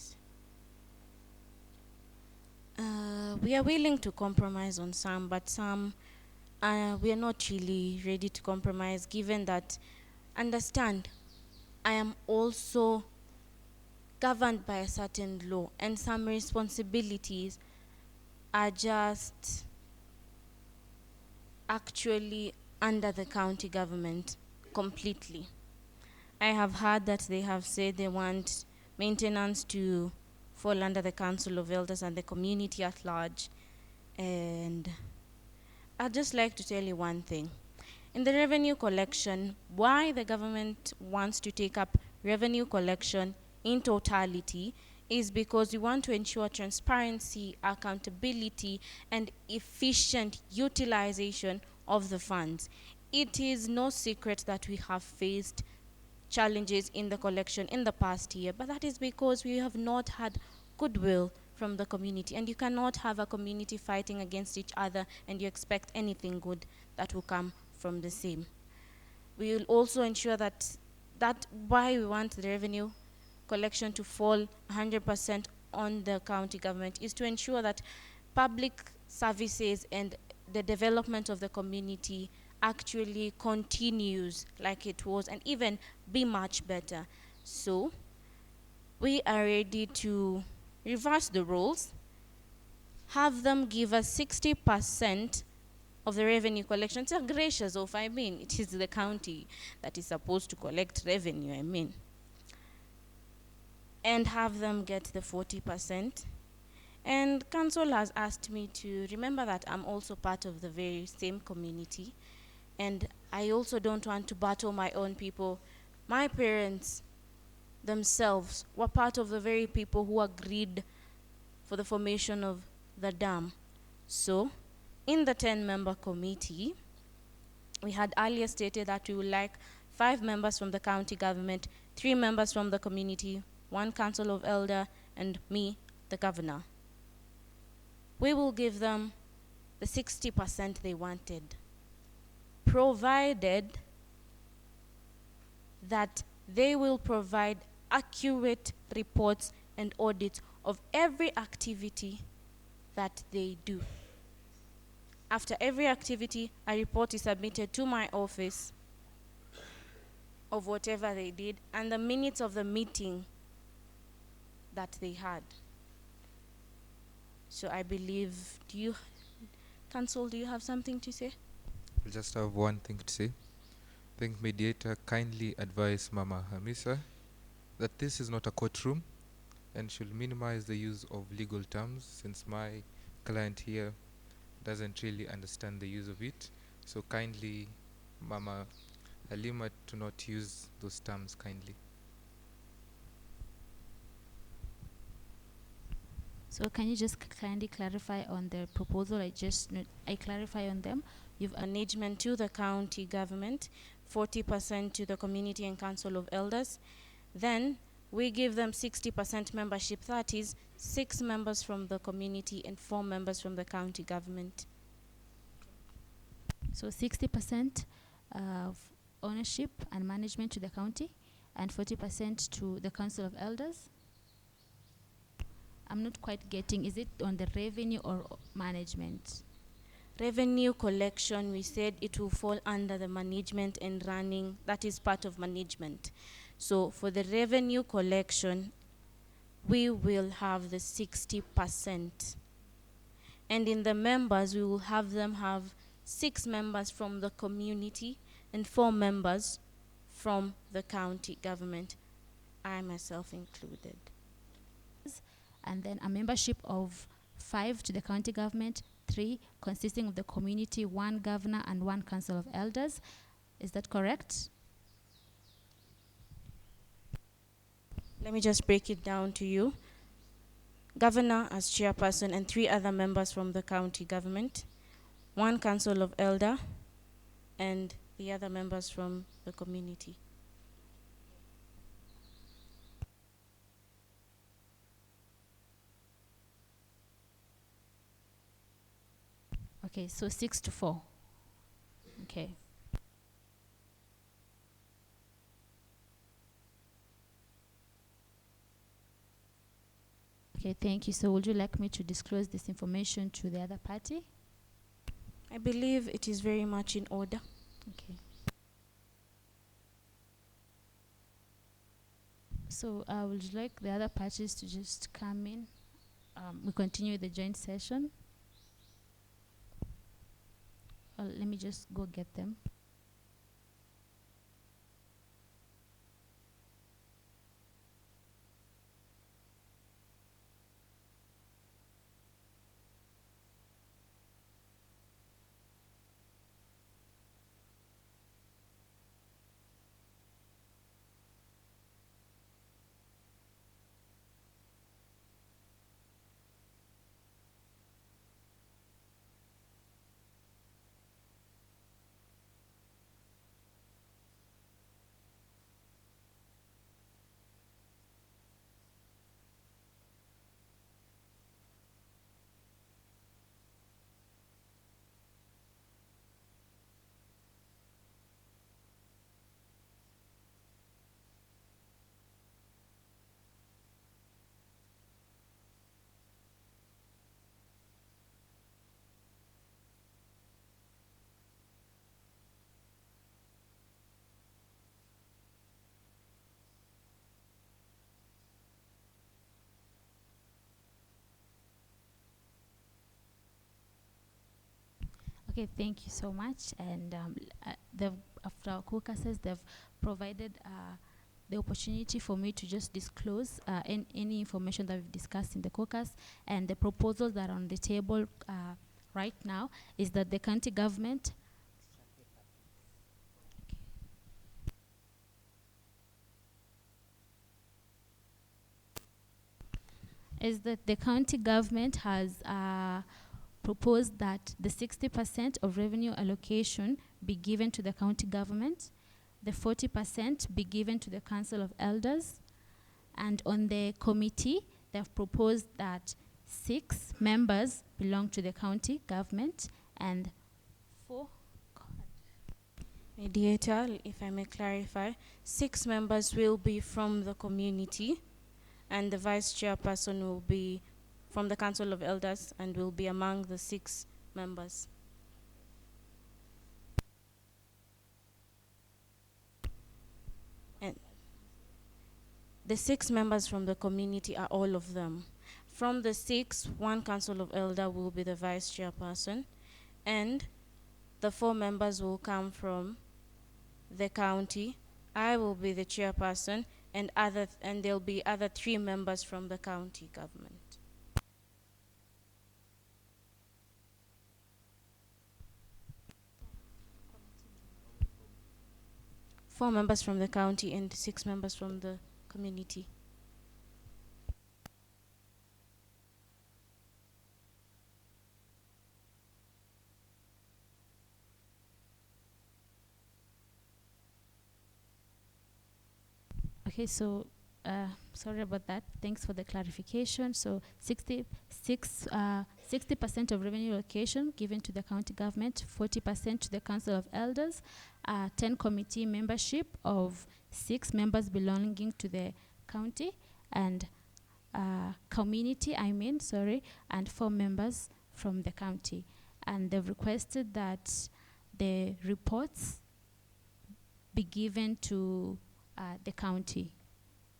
we are willing to compromise on some, but some we are not really ready to compromise, given that, understand, I am also governed by a certain law, and some responsibilities are just actually under the county government completely. I have heard that they have said they want maintenance to fall under the Council of Elders and the community at large. And I'd just like to tell you one thing. In the revenue collection, why the government wants to take up revenue collection in totality is because we want to ensure transparency, accountability, and efficient utilization of the funds. It is no secret that we have faced challenges in the collection in the past year, but that is because we have not had goodwill from the community, and you cannot have a community fighting against each other and you expect anything good that will come from the same. We will also ensure that why we want the revenue collection to fall 100% on the county government is to ensure that public services and the development of the community actually continues like it was, and even be much better. So we are ready to reverse the roles, have them give us 60% of the revenue collection. It's a gracious off, I mean, it is the county that is supposed to collect revenue, I mean. And have them get the 40%. And council has asked me to remember that I'm also part of the very same community, and I also don't want to battle my own people. My parents themselves were part of the very people who agreed for the formation of the dam. So, in the 10-member committee, we had earlier stated that we would like 5 members from the county government, 3 members from the community, 1 council of elder, and me, the governor. We will give them the 60% they wanted, provided that they will provide accurate reports and audits of every activity that they do. After every activity, a report is submitted to my office of whatever they did and the minutes of the meeting that they had. So I believe, Council, do you have something to say? I just have one thing to say. I think mediator kindly advise Mama Hamisa that this is not a courtroom and should minimize the use of legal terms, since my client here doesn't really understand the use of it. So kindly, Mama Halima, to not use those terms kindly. So can you just kindly clarify on the proposal? I clarify on them. You've management to the county government, 40% to the community and council of elders. Then we give them 60% membership. That is 6 members from the community and 4 members from the county government. So 60% of ownership and management to the county and 40% to the Council of Elders. I'm not quite getting, is it on the revenue or management? Revenue collection, we said it will fall under the management and running. That is part of management. So for the revenue collection, we will have the 60%. And in the members, we will have them have 6 members from the community and 4 members from the county government, I myself included. And then a membership of 5 to the county government, 3 consisting of the community, 1 governor and 1 council of elders. Is that correct? Let me just break it down to you. Governor as chairperson and 3 other members from the county government, 1 council of elder, and the other members from the community. Okay, so 6 to 4. Okay. Okay, thank you. So would you like me to disclose this information to the other party? I believe it is very much in order. Okay. So I would like the other parties to just come in. We continue the joint session. Let me just go get them. Okay, thank you so much. And after our caucuses, they've provided the opportunity for me to just disclose any information that we've discussed in the caucus. And the proposals that are on the table right now is that the county government has proposed that the 60% of revenue allocation be given to the county government, the 40% be given to the Council of Elders, and on the committee, they've proposed that 6 members belong to the county government and 4. Mediator, if I may clarify, 6 members will be from the community, and the vice chairperson will be from the Council of Elders and will be among the 6 members. And the 6 members from the community are all of them. From the 6, 1 Council of Elder will be the vice chairperson, and the 4 members will come from the county. I will be the chairperson, and there'll be other 3 members from the county government. 4 members from the county and 6 members from the community. Okay, so sorry about that. Thanks for the clarification. So 60% of revenue allocation given to the county government, 40% to the Council of Elders, 10 committee membership of 6 members belonging to the county, and community, and 4 members from the county. And they've requested that the reports be given to the county.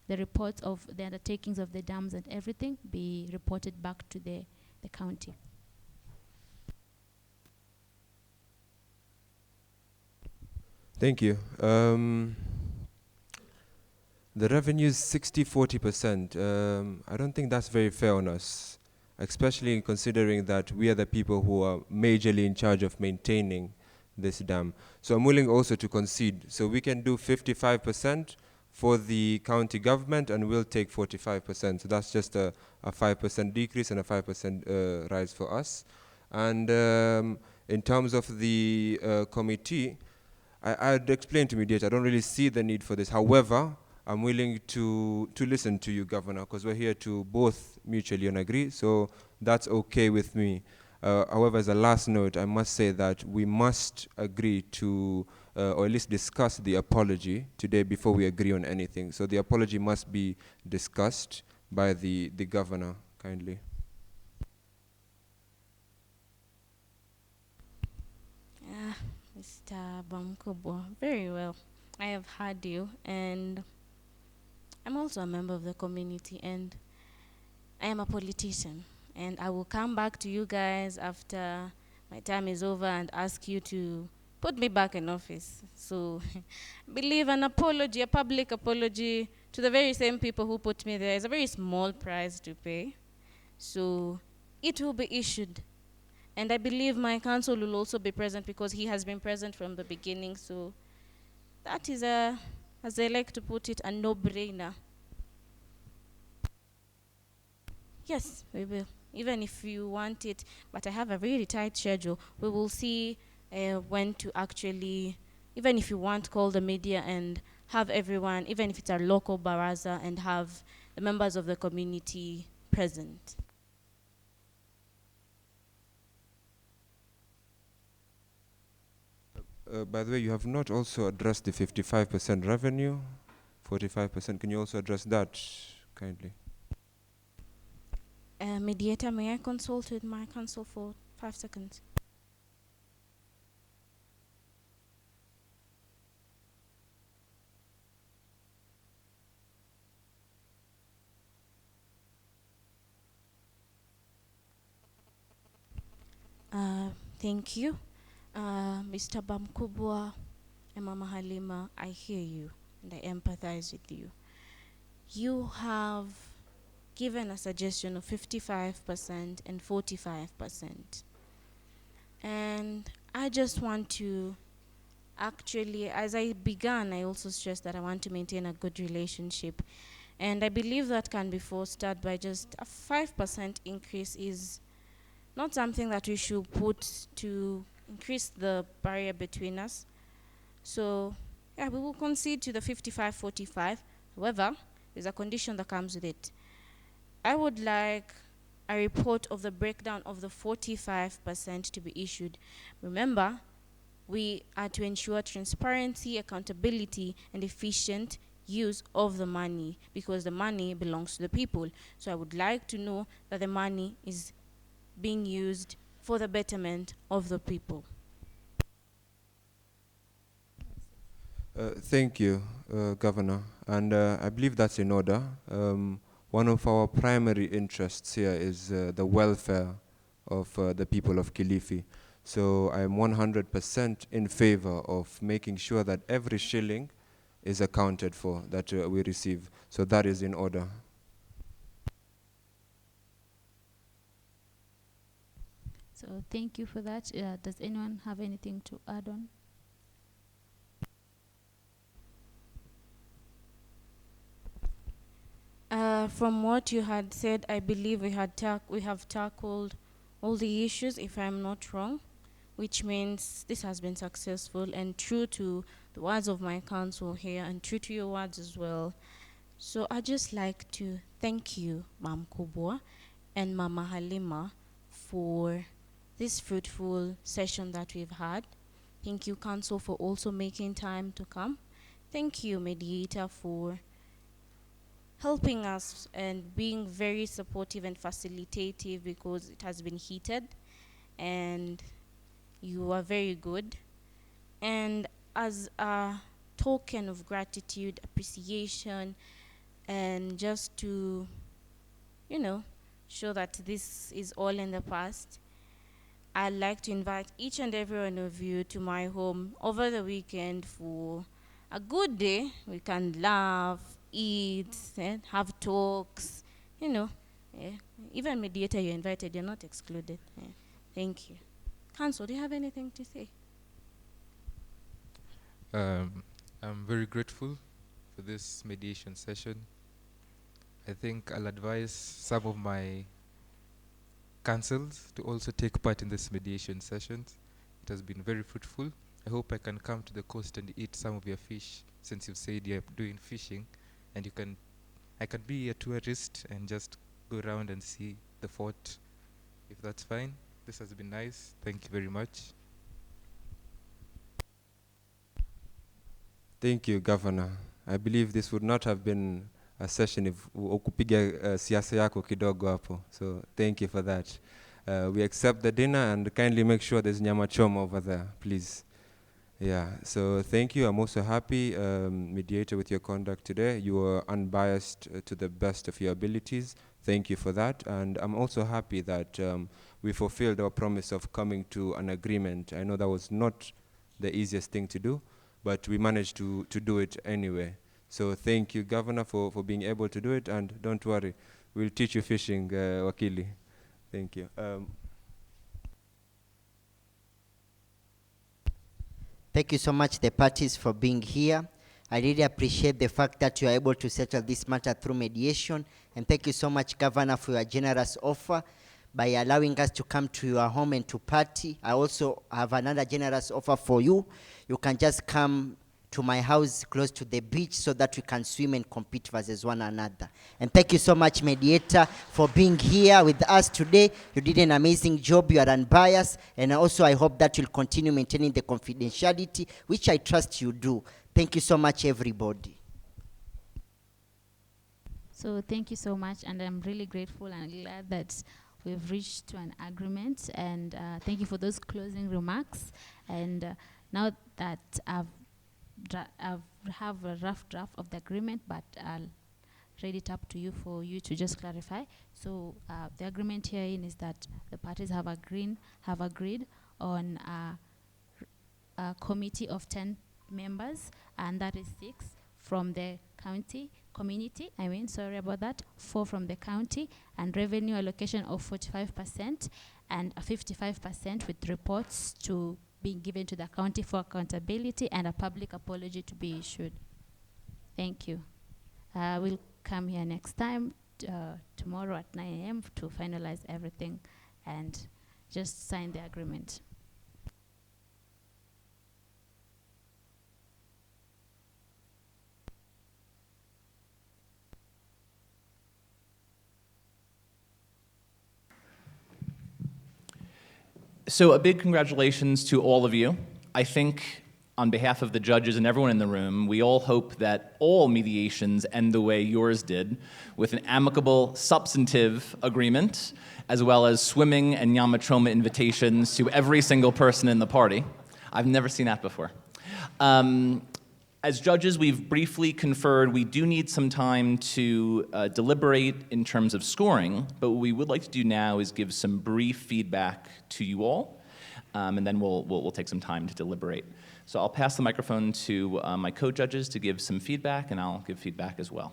The reports of the undertakings of the dams and everything be reported back to the county. Thank you. The revenue is 60-40%. I don't think that's very fair on us, especially considering that we are the people who are majorly in charge of maintaining this dam. So I'm willing also to concede. So we can do 55% for the county government, and we'll take 45%. So that's just a 5% decrease and a 5% rise for us. And in terms of the committee, I'd explain to mediate, I don't really see the need for this. However, I'm willing to listen to you, Governor, because we're here to both mutually agree, so that's okay with me. However, as a last note, I must say that we must agree to, or at least discuss the apology today before we agree on anything. So the apology must be discussed by the Governor, kindly. Mr. Bamkubo, very well. I have heard you, and I'm also a member of the community, and I am a politician. And I will come back to you guys after my time is over and ask you to put me back in office. So I believe an apology, a public apology to the very same people who put me there is a very small price to pay. So it will be issued. And I believe my council will also be present because he has been present from the beginning. So that is a, as I like to put it, a no-brainer. Yes, we will. Even if you want it, but I have a really tight schedule. We will see when to actually, even if you want, call the media and have everyone, even if it's a local baraza, and have the members of the community present. By the way, you have not also addressed the 55% revenue, 45%. Can you also address that, kindly? Mediator, may I consult with my counsel for 5 seconds? Thank you. Mr. Bamkubwa and Mama Halima, I hear you and I empathize with you. You have given a suggestion of 55% and 45%. And I just want to actually, as I began, I also stressed that I want to maintain a good relationship. And I believe that can be fostered by just a 5% increase is not something that we should put to increase the barrier between us. So, yeah, we will concede to the 55-45. However, there's a condition that comes with it. I would like a report of the breakdown of the 45% to be issued. Remember, we are to ensure transparency, accountability, and efficient use of the money because the money belongs to the people. So I would like to know that the money is being used for the betterment of the people. Thank you, Governor. And I believe that's in order. One of our primary interests here is the welfare of the people of Kilifi. So I am 100% in favor of making sure that every shilling is accounted for that we receive. So that is in order. So thank you for that. Does anyone have anything to add on? From what you had said, I believe we have tackled all the issues, if I'm not wrong, which means this has been successful and true to the words of my counsel here and true to your words as well. So I'd just like to thank you, Ma'am Kubwa and Mama Halima, for this fruitful session that we've had. Thank you, Council, for also making time to come. Thank you, Mediator, for helping us and being very supportive and facilitative, because it has been heated and you are very good. And as a token of gratitude, appreciation, and just to, show that this is all in the past, I'd like to invite each and every one of you to my home over the weekend for a good day. We can laugh, eat, have talks, Yeah. Even Mediator, you're invited, you're not excluded. Yeah. Thank you. Council, do you have anything to say? I'm very grateful for this mediation session. I think I'll advise some of my councils to also take part in this mediation sessions. It has been very fruitful. I hope I can come to the coast and eat some of your fish, since you've said you're doing fishing, and I can be a tourist and just go around and see the fort, if that's fine. This has been nice. Thank you very much. Thank you, Governor. I believe this would not have been a session if ukupiga siasa yako kidogo hapo. So thank you for that. We accept the dinner, and kindly make sure there's nyama choma over there, please. Yeah, so thank you. I'm also happy, Mediator, with your conduct today. You were unbiased to the best of your abilities. Thank you for that. And I'm also happy that we fulfilled our promise of coming to an agreement. I know that was not the easiest thing to do, but we managed to do it anyway. So thank you, Governor, for being able to do it. And don't worry, we'll teach you fishing, Wakili. Thank you. Thank you so much, the parties, for being here. I really appreciate the fact that you are able to settle this matter through mediation. And thank you so much, Governor, for your generous offer by allowing us to come to your home and to party. I also have another generous offer for you. You can just come to my house close to the beach so that we can swim and compete versus one another. And thank you so much, Mediator, for being here with us today. You did an amazing job. You are unbiased. And also, I hope that you'll continue maintaining the confidentiality, which I trust you do. Thank you so much, everybody. So thank you so much, and I'm really grateful and glad that we've reached to an agreement. And thank you for those closing remarks. And now that I have a rough draft of the agreement, but I'll read it up to you for you to just clarify. So the agreement herein is that the parties have agreed on a committee of 10 members, and that is 6 from the community, 4 from the county, and revenue allocation of 45%, and a 55% with reports to being given to the county for accountability, and a public apology to be issued. Thank you. We'll come here next time, tomorrow at 9 a.m. to finalize everything and just sign the agreement. So a big congratulations to all of you. I think on behalf of the judges and everyone in the room, we all hope that all mediations end the way yours did, with an amicable, substantive agreement, as well as swimming and nyamachoma invitations to every single person in the party. I've never seen that before. As judges, we've briefly conferred. We do need some time to deliberate in terms of scoring, but what we would like to do now is give some brief feedback to you all, and then we'll take some time to deliberate. So I'll pass the microphone to my co-judges to give some feedback, and I'll give feedback as well.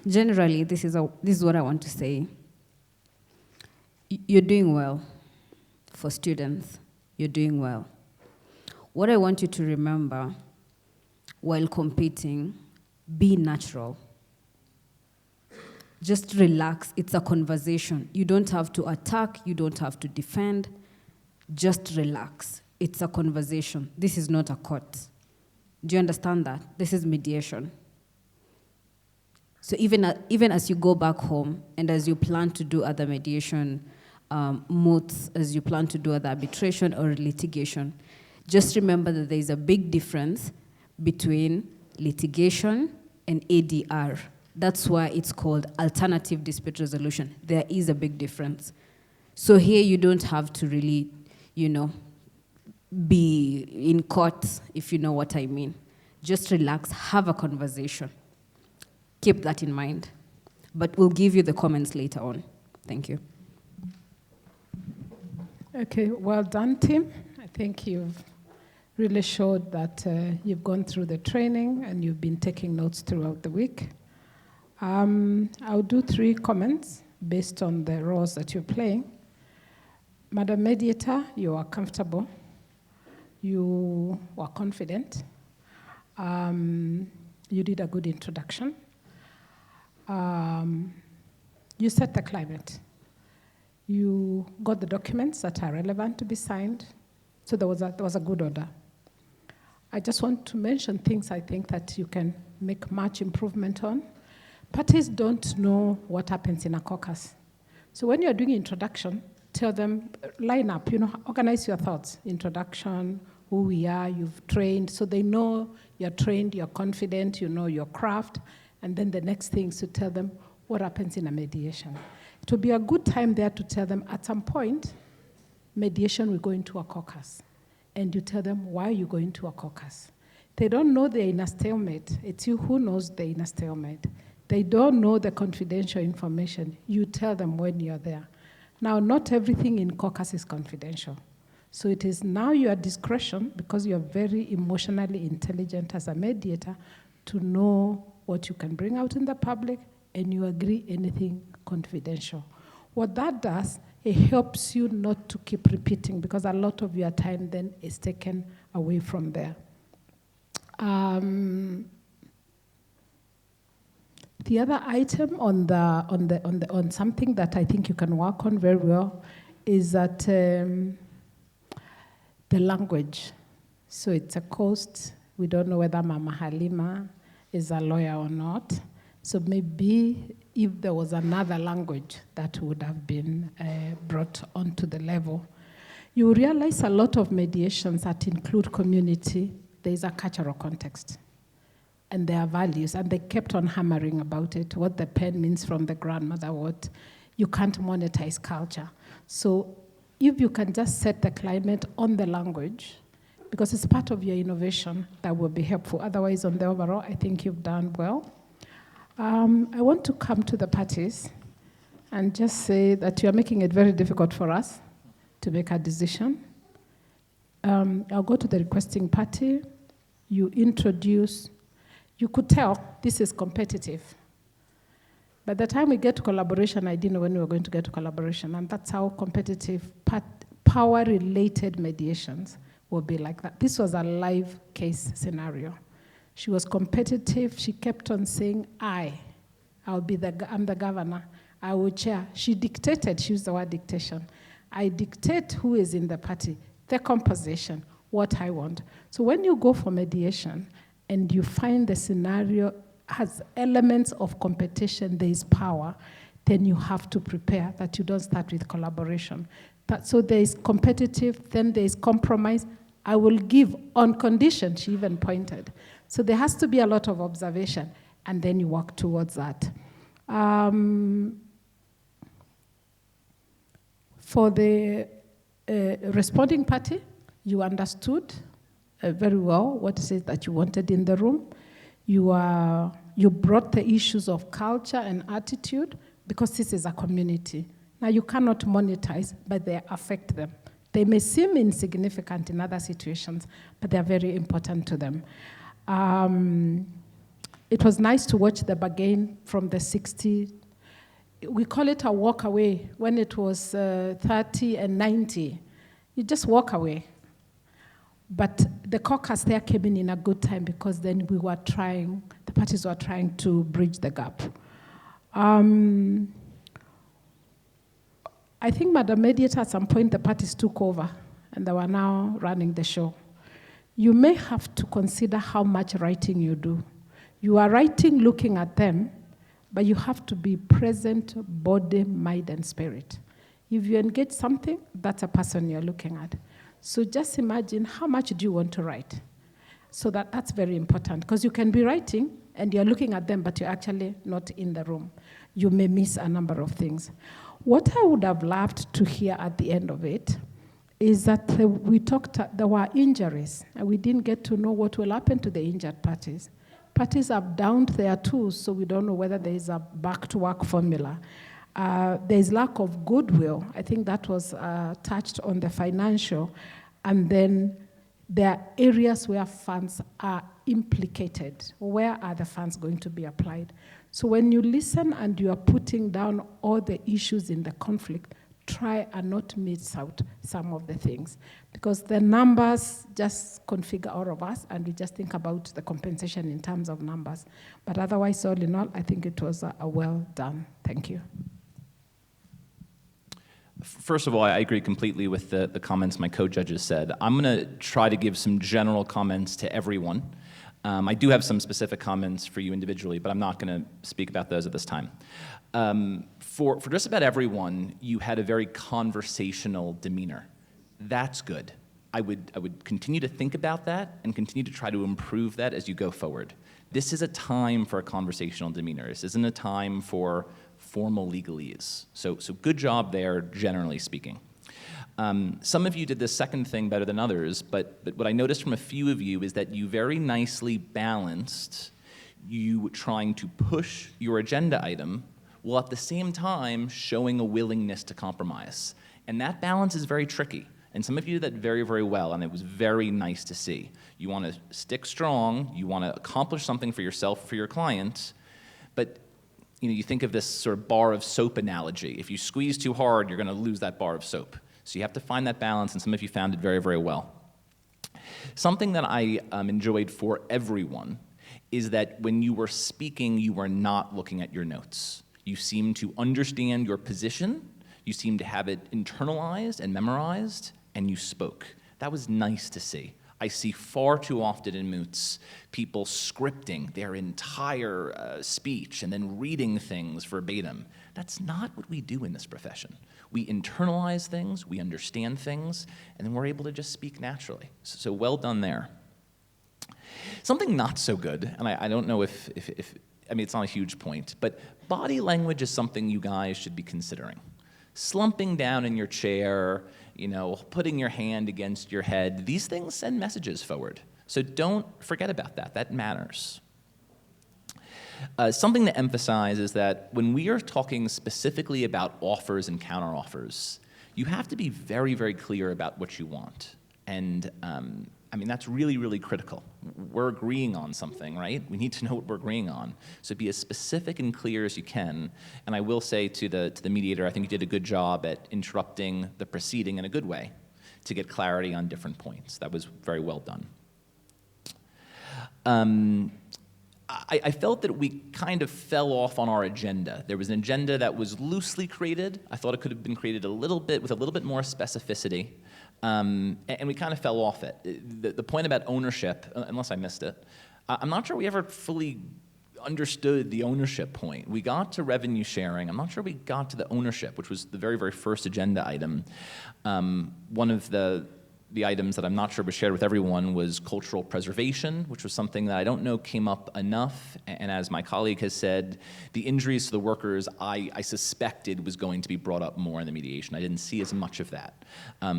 Generally, this is what I want to say. You're doing well for students. You're doing well. What I want you to remember while competing, be natural. Just relax. It's a conversation. You don't have to attack. You don't have to defend. Just relax. It's a conversation. This is not a court. Do you understand that? This is mediation. So even as you go back home and as you plan to do other mediation moots, as you plan to do other arbitration or litigation, just remember that there is a big difference between litigation and ADR. That's why it's called alternative dispute resolution. There is a big difference. So here you don't have to really, be in court, if you know what I mean. Just relax, have a conversation. Keep that in mind. But we'll give you the comments later on. Thank you. Okay, well done, team. I think you've really showed that you've gone through the training and you've been taking notes throughout the week. I'll do 3 comments based on the roles that you're playing. Madam Mediator, you are comfortable. You were confident. You did a good introduction. You set the climate. You got the documents that are relevant to be signed. So there was a good order. I just want to mention things I think that you can make much improvement on. Parties don't know what happens in a caucus. So when you're doing introduction, tell them, line up, organize your thoughts. Introduction, who we are, you've trained, so they know you're trained, you're confident, you know your craft, and then the next thing is to tell them what happens in a mediation. It will be a good time there to tell them at some point, mediation will go into a caucus. And you tell them why you go into a caucus. They don't know they're in a stalemate. It's you who knows they're in a stalemate. They don't know the confidential information. You tell them when you're there. Now, not everything in caucus is confidential. So it is now your discretion, because you're very emotionally intelligent as a mediator, to know what you can bring out in the public, and you agree anything confidential. What that does, it helps you not to keep repeating, because a lot of your time then is taken away from there. The other item on something that I think you can work on very well is that the language. So it's a cost. We don't know whether Mama Halima is a lawyer or not. So maybe if there was another language that would have been brought onto the level. You realize a lot of mediations that include community, there is a cultural context. And their values, and they kept on hammering about it, what the pen means from the grandmother, what you can't monetize culture. So if you can just set the climate on the language, because it's part of your innovation, that will be helpful. Otherwise, on the overall, I think you've done well. I want to come to the parties and just say that you are making it very difficult for us to make a decision. I'll go to the requesting party. You introduce. You could tell this is competitive. By the time we get to collaboration, I didn't know when we were going to get to collaboration, and that's how competitive power-related mediations will be like that. This was a live case scenario. She was competitive. She kept on saying, I'm the governor. I will chair. She dictated. She used the word dictation. I dictate who is in the party, the composition, what I want. So when you go for mediation, and you find the scenario has elements of competition, there is power, then you have to prepare that you don't start with collaboration. So there is competitive, then there is compromise. I will give on condition, she even pointed. So there has to be a lot of observation, and then you work towards that. For the responding party, you understood very well what it is that you wanted in the room. You brought the issues of culture and attitude, because this is a community. Now, you cannot monetize, but they affect them. They may seem insignificant in other situations, but they're very important to them. It was nice to watch the bargain from the 60. We call it a walk away. When it was 30 and 90, you just walk away. But the caucus there came in a good time, because then the parties were trying to bridge the gap. I think, Madam Mediator, at some point the parties took over, and they were now running the show. you may have to consider how much writing you do. You are writing looking at them, but you have to be present, body, mind, and spirit. If you engage something, that's a person you're looking at. So just imagine how much do you want to write. So that's very important, because you can be writing and you're looking at them, but you're actually not in the room. You may miss a number of things. What I would have loved to hear at the end of it is that there were injuries, and we didn't get to know what will happen to the injured parties. Parties have downed their tools, so we don't know whether there is a back-to-work formula. There is lack of goodwill. I think that was touched on the financial. And then there are areas where funds are implicated. Where are the funds going to be applied? So when you listen and you are putting down all the issues in the conflict, try and not miss out some of the things. Because the numbers just configure all of us, and we just think about the compensation in terms of numbers. But otherwise, all in all, I think it was a well done. Thank you. First of all, I agree completely with the comments my co-judges said. I'm going to try to give some general comments to everyone. I do have some specific comments for you individually, but I'm not going to speak about those at this time. For just about everyone, you had a very conversational demeanor. That's good. I would continue to think about that and continue to try to improve that as you go forward. This is a time for a conversational demeanor. This isn't a time for formal legalese. So good job there, generally speaking. Some of you did the second thing better than others, but what I noticed from a few of you is that you very nicely balanced you trying to push your agenda item while at the same time showing a willingness to compromise. And that balance is very tricky. And some of you did that very, very well, and it was very nice to see. You want to stick strong, you want to accomplish something for yourself, for your client, but you think of this sort of bar of soap analogy. If you squeeze too hard, you're going to lose that bar of soap. So you have to find that balance, and some of you found it very, very well. Something that I enjoyed for everyone is that when you were speaking, you were not looking at your notes. You seemed to understand your position, you seemed to have it internalized and memorized, and you spoke. That was nice to see. I see far too often in moots people scripting their entire speech and then reading things verbatim. That's not what we do in this profession. We internalize things, we understand things, and then we're able to just speak naturally. So well done there. Something not so good, and I don't know if I mean, it's not a huge point, but body language is something you guys should be considering. Slumping down in your chair, putting your hand against your head, these things send messages forward. So don't forget about that. That matters. Something to emphasize is that when we are talking specifically about offers and counteroffers, you have to be very, very clear about what you want. And that's really, really critical. We're agreeing on something, right? We need to know what we're agreeing on. So be as specific and clear as you can. And I will say to the mediator, I think you did a good job at interrupting the proceeding in a good way to get clarity on different points. That was very well done. I felt that we kind of fell off on our agenda. There was an agenda that was loosely created. I thought it could have been created with a little bit more specificity. And we kind of fell off it. The point about ownership, unless I missed it, I'm not sure we ever fully understood the ownership point. We got to revenue sharing. I'm not sure we got to the ownership, which was the very, very first agenda item. One of the items that I'm not sure was shared with everyone was cultural preservation, which was something that I don't know came up enough. And as my colleague has said, the injuries to the workers I suspected was going to be brought up more in the mediation. I didn't see as much of that.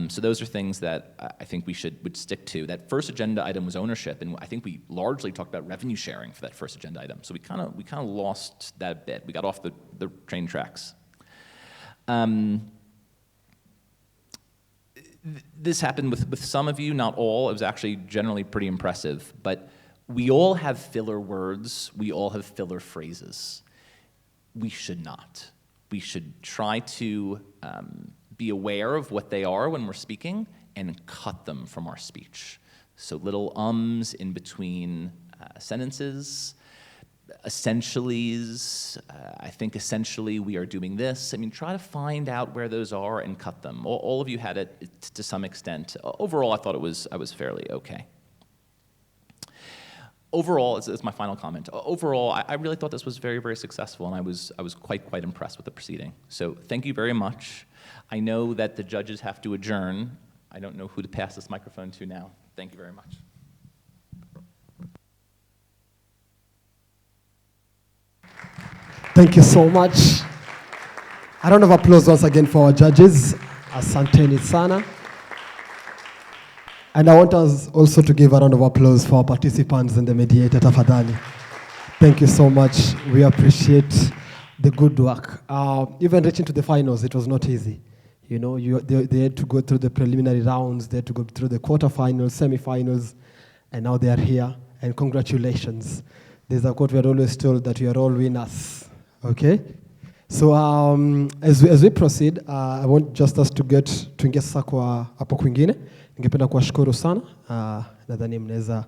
So those are things that I think we would stick to. That first agenda item was ownership, and I think we largely talked about revenue sharing for that first agenda item. So we kind of lost that a bit. We got off the train tracks. This happened with some of you, not all. It was actually generally pretty impressive. But we all have filler words. We all have filler phrases. We should not. We should try to be aware of what they are when we're speaking and cut them from our speech. So little ums in between sentences. Essentiallys, I think essentially we are doing this. Try to find out where those are and cut them. All of you had it to some extent. Overall, I thought I was fairly okay. overall, it's my final comment. Overall, I really thought this was very, very successful, and I was quite impressed with the proceeding. So thank you very much. I know that the judges have to adjourn. I don't know who to pass this microphone to now. Thank you very much. Thank you so much. A round of applause once again for our judges. Asanteni sana. And I want us also to give a round of applause for our participants and the mediator, tafadhali. Thank you so much. We appreciate the good work. Even reaching to the finals, it was not easy. You know, they had to go through the preliminary rounds, they had to go through the quarterfinals, semifinals, and now they are here. And congratulations. There's a quote we are always told that we are all winners. Okay? So as we proceed, I want just us to tuingia sasa kwa hapo kwingine. Ningependa kuwashukuru sana. Nadhani mnaweza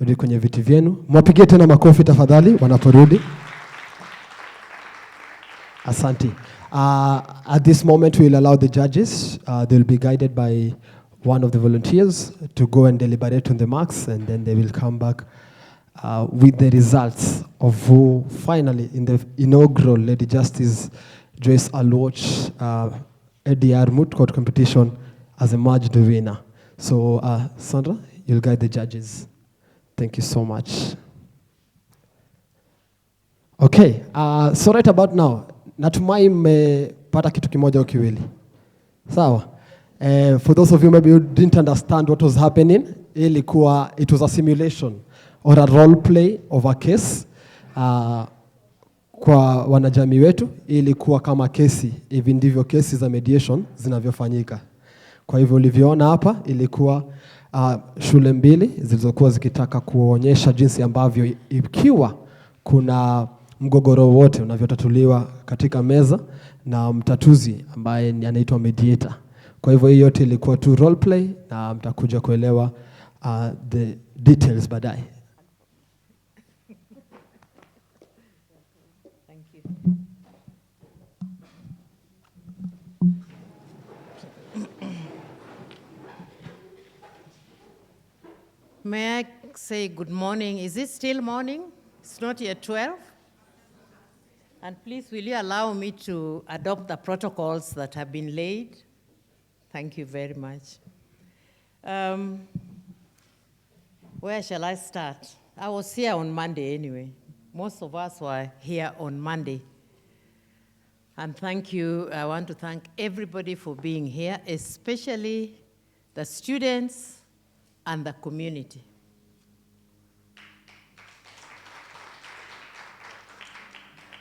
rudi kwenye viti vyenu. Mwapigie tena makofi tafadhali wanaporudi. Asante. At this moment, we'll allow the judges. They'll be guided by one of the volunteers to go and deliberate on the marks, and then they will come back with the results of who finally, in the inaugural Lady Justice Joyce Aluoch Adr Moot court competition, has emerged the winner. So, Sandra, you'll guide the judges. Thank you so much. Okay, so right about now, natumai mmepata kitu kimoja au kiwili. Sawa? For those of you maybe who didn't understand what was happening, it was a simulation or a role play of a case. Kwa wanajamii wetu, ilikuwa kama kesi, hivi ndivyo kesi za mediation zinavyofanyika. Kwa hivyo ulivyoona hapa, ilikuwa shule mbili zilizokuwa zikitaka kuonyesha jinsi ambavyo ikiwa kuna mgogoro wote unavyotatuliwa katika meza na mtatuzi ambaye anaitwa mediator. Kwa hivyo hiyo yote ilikuwa tu role play, na mtakuja kuelewa the details baadaye. Thank you. May I say good morning? Is it still morning? It's not yet 12? And please, will you allow me to adopt the protocols that have been laid? Thank you very much. Where shall I start? I was here on Monday anyway. Most of us were here on Monday. And thank you. I want to thank everybody for being here, especially the students and the community.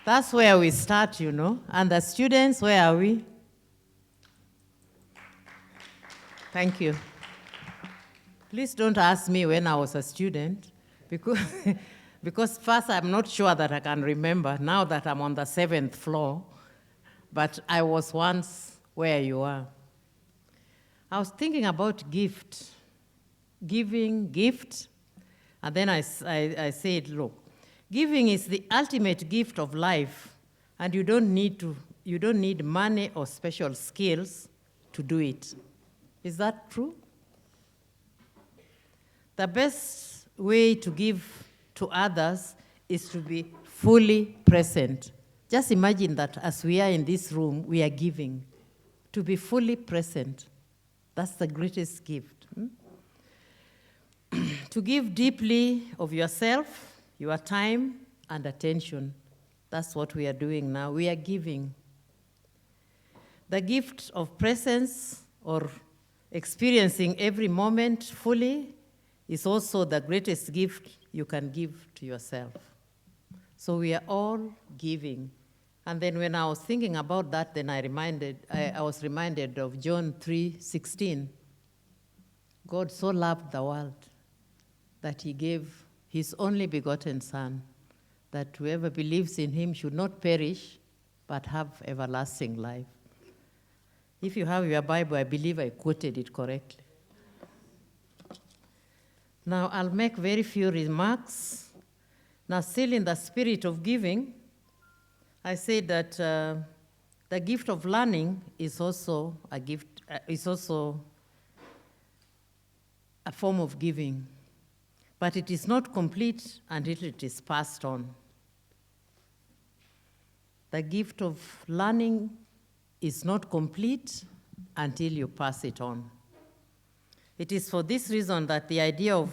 That's where we start, you know. And the students, where are we? Thank you. Please don't ask me when I was a student, because first I'm not sure that I can remember now that I'm on the 7th floor, but I was once where you are. I was thinking about giving gift, and then I said, look, giving is the ultimate gift of life, and you don't need money or special skills to do it. Is that true? The best way to give to others is to be fully present. Just imagine that as we are in this room, we are giving. To be fully present, that's the greatest gift. To give deeply of yourself, your time and attention. That's what we are doing now. We are giving. The gift of presence or experiencing every moment fully is also the greatest gift you can give to yourself. So we are all giving. And then when I was thinking about that, then I was reminded of John 3:16. God so loved the world that he gave his only begotten Son, that whoever believes in him should not perish, but have everlasting life. If you have your Bible, I believe I quoted it correctly. Now, I'll make very few remarks. Now, still in the spirit of giving, I say that the gift of learning is also a gift, is also a form of giving. but it is not complete until it is passed on. The gift of learning is not complete until you pass it on. It is for this reason that the idea of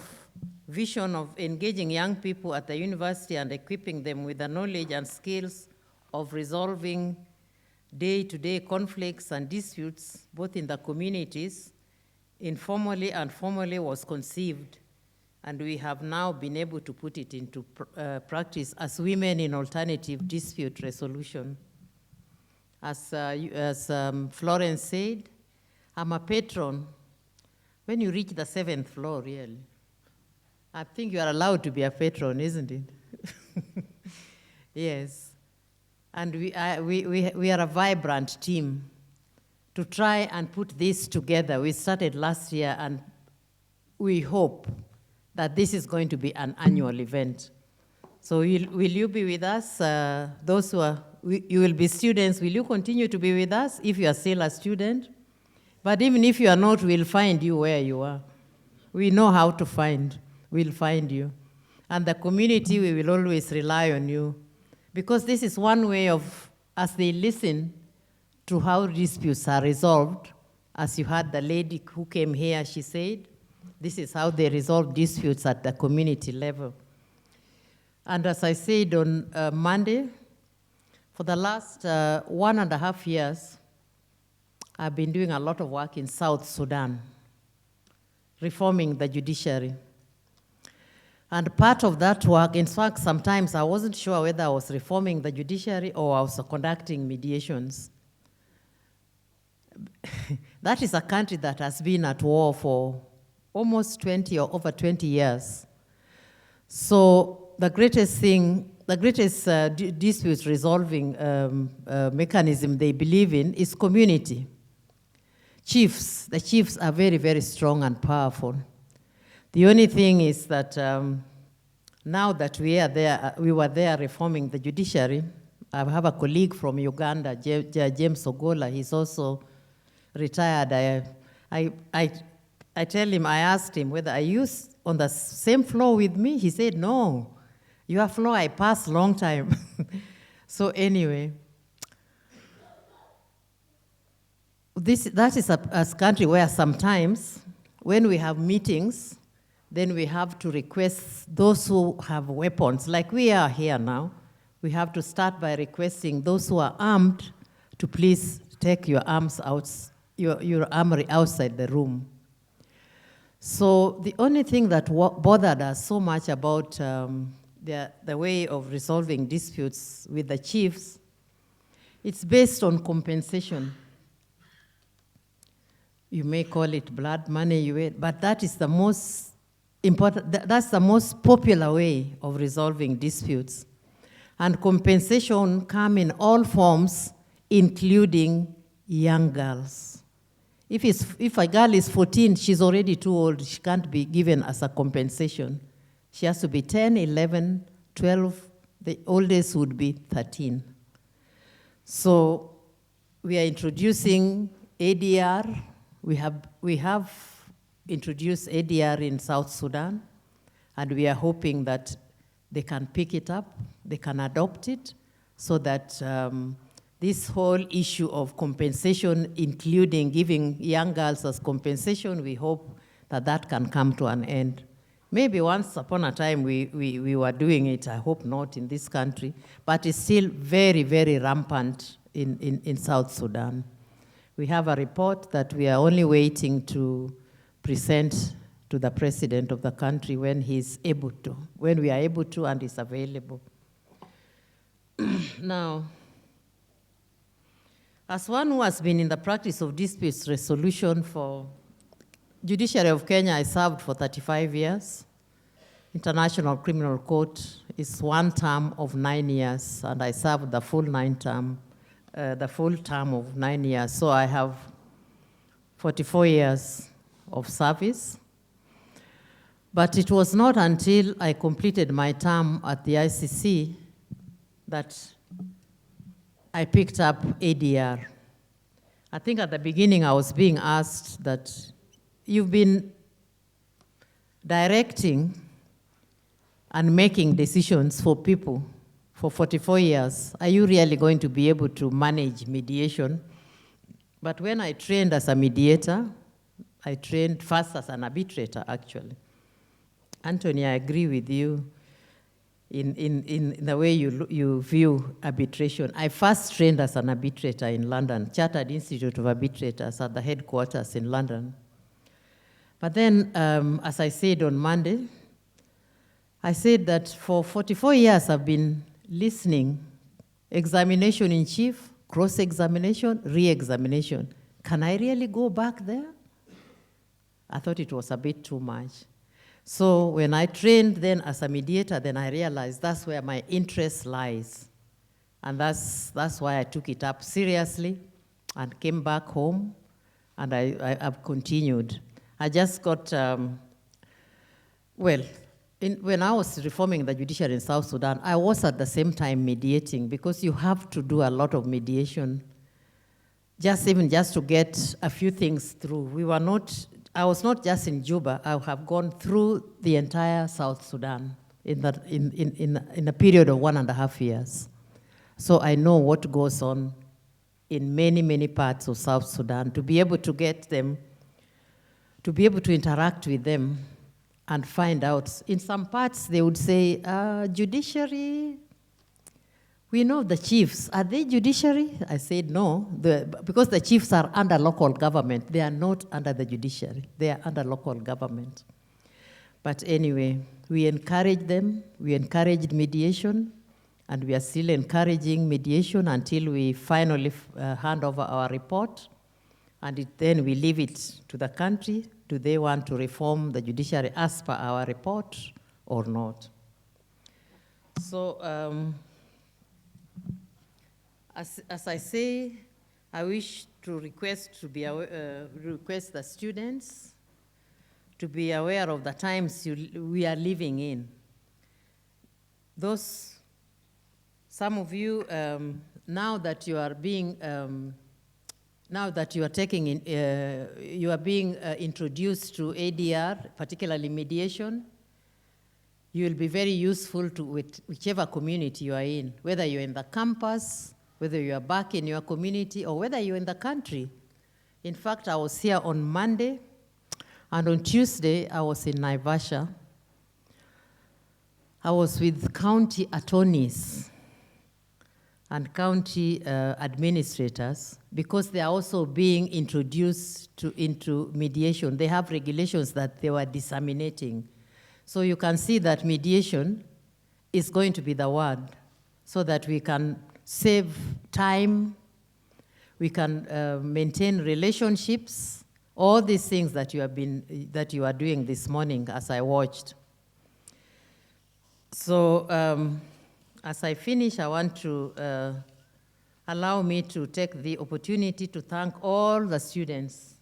vision of engaging young people at the university and equipping them with the knowledge and skills of resolving day-to-day conflicts and disputes, both in the communities, informally and formally, was conceived, and we have now been able to put it into practice as women in alternative dispute resolution. As Florence said, I'm a patron. When you reach the 7th floor, really, I think you are allowed to be a patron, isn't it? Yes. And we are a vibrant team to try and put this together. We started last year, and we hope that this is going to be an annual event. So will you be with us? Those who are, you will be students, will you continue to be with us if you are still a student? But even if you are not, we'll find you where you are. We know how to find. We'll find you. And the community, we will always rely on you. Because this is one way of, as they listen to how disputes are resolved, as you heard the lady who came here, she said, this is how they resolve disputes at the community level. And as I said on Monday, for the last 1.5 years, I've been doing a lot of work in South Sudan, reforming the judiciary. And part of that work, in fact, sometimes I wasn't sure whether I was reforming the judiciary or I was conducting mediations. That is a country that has been at war for almost 20 or over 20 years. So the greatest thing, the greatest dispute resolving mechanism they believe in is community. Chiefs, the chiefs are very, very strong and powerful. The only thing is that now that we were there reforming the judiciary, I have a colleague from Uganda, James Ogola. He's also retired. I tell him, I asked him whether, are you on the same floor with me? He said, no, your floor I passed long time. So anyway, that is a country where sometimes when we have meetings, then we have to request those who have weapons, like we are here now. We have to start by requesting those who are armed to please take your arms out, your armory outside the room. So the only thing that bothered us so much about the way of resolving disputes with the chiefs, it's based on compensation. You may call it blood money, but that is the most important, that's the most popular way of resolving disputes. And compensation come in all forms, including young girls. If a girl is 14, she's already too old, she can't be given as a compensation. She has to be 10, 11, 12, the oldest would be 13. So we are introducing ADR. We have introduced ADR in South Sudan, and we are hoping that they can pick it up, they can adopt it, so that this whole issue of compensation, including giving young girls as compensation, we hope that that can come to an end. Maybe once upon a time we were doing it, I hope not in this country, but it's still very, very rampant in South Sudan. We have a report that we are only waiting to present to the president of the country when he's able to, when we are able to and is available. Now, as one who has been in the practice of disputes resolution for Judiciary of Kenya, I served for 35 years. International Criminal Court is one term of 9 years, and I served the full term of 9 years. So I have 44 years of service. But it was not until I completed my term at the ICC that I picked up ADR. I think at the beginning I was being asked that you've been directing and making decisions for people for 44 years, are you really going to be able to manage mediation? But when I trained as a mediator, I trained first as an arbitrator, actually. Anthony, I agree with you in the way you view arbitration. I first trained as an arbitrator in London, Chartered Institute of Arbitrators at the headquarters in London. But then, as I said on Monday, I said that for 44 years I've been listening, examination in chief, cross-examination, re-examination. Can I really go back there? I thought it was a bit too much. So when I trained then as a mediator, then I realized that's where my interest lies. And that's why I took it up seriously and came back home, and I've continued. I just got, when I was reforming the judiciary in South Sudan, I was at the same time mediating, because you have to do a lot of mediation, just to get a few things through. I was not just in Juba. I have gone through the entire South Sudan in a period of 1.5 years. So I know what goes on in many, many parts of South Sudan, to be able to get them, to be able to interact with them and find out. In some parts, they would say, judiciary, we know the chiefs. Are they judiciary? I said no, because the chiefs are under local government. They are not under the judiciary. They are under local government. But anyway, we encouraged them. We encouraged mediation, and we are still encouraging mediation until we finally hand over our report, and then we leave it to the country. Do they want to reform the judiciary as per our report or not? So, as I say, I wish to request the students to be aware of the times we are living in. Some of you, now that you are being, you are being introduced to ADR, particularly mediation, you will be very useful to whichever community you are in, whether you're in the campus, whether you are back in your community, or whether you're in the country. In fact, I was here on Monday, and on Tuesday, I was in Naivasha. I was with county attorneys and county administrators, because they are also being introduced into mediation. They have regulations that they were disseminating. So you can see that mediation is going to be the word, so that we can save time, we can maintain relationships, all these things that you are doing this morning as I watched. So as I finish, I want to allow me to take the opportunity to thank all the students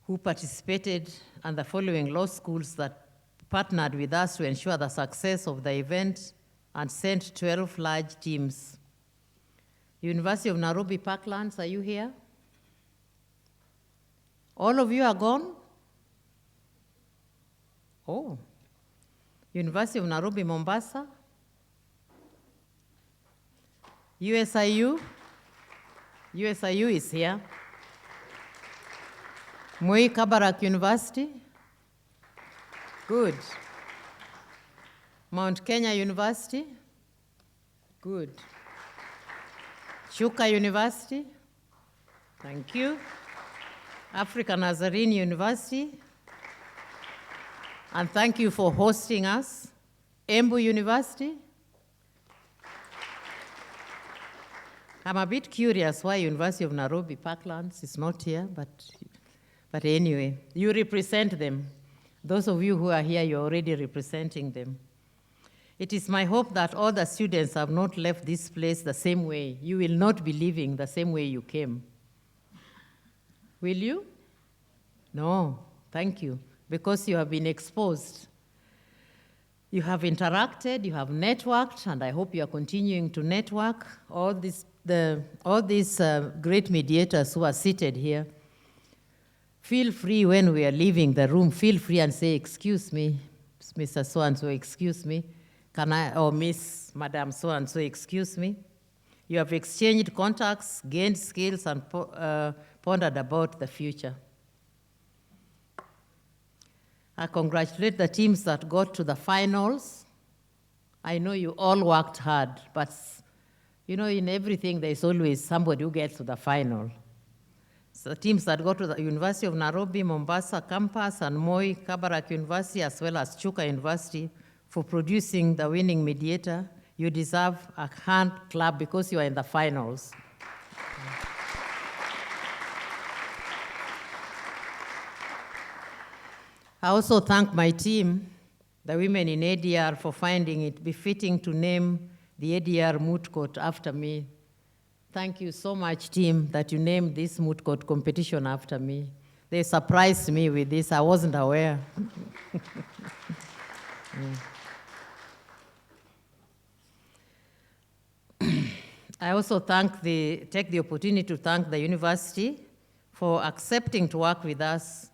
who participated and the following law schools that partnered with us to ensure the success of the event and sent 12 large teams. University of Nairobi Parklands, are you here? All of you are gone? Oh. University of Nairobi Mombasa? USIU? USIU is here. Moi Kabarak University? Good. Mount Kenya University? Good. Chuka University? Thank you. African Nazarene University? And thank you for hosting us. Embu University? I'm a bit curious why University of Nairobi Parklands is not here, but anyway, you represent them. Those of you who are here, you're already representing them. It is my hope that all the students have not left this place the same way. You will not be leaving the same way you came. Will you? No, thank you, because you have been exposed. You have interacted, you have networked, and I hope you are continuing to network. All these great mediators who are seated here, feel free when we are leaving the room, feel free and say, excuse me, Mr. So-and-so, excuse me. Can I, or Miss, Madam So-and-so, excuse me. You have exchanged contacts, gained skills, and pondered about the future. I congratulate the teams that got to the finals. I know you all worked hard, but you know, in everything, there's always somebody who gets to the final. So teams that go to the University of Nairobi, Mombasa campus, and Moi, Kabarak University, as well as Chuka University, for producing the winning mediator, you deserve a hand clap because you are in the finals. I also thank my team, the women in ADR, for finding it befitting to name the Adr Moot Court after me. Thank you so much, team, that you named this moot court competition after me. They surprised me with this. I wasn't aware. I also take the opportunity to thank the university for accepting to work with us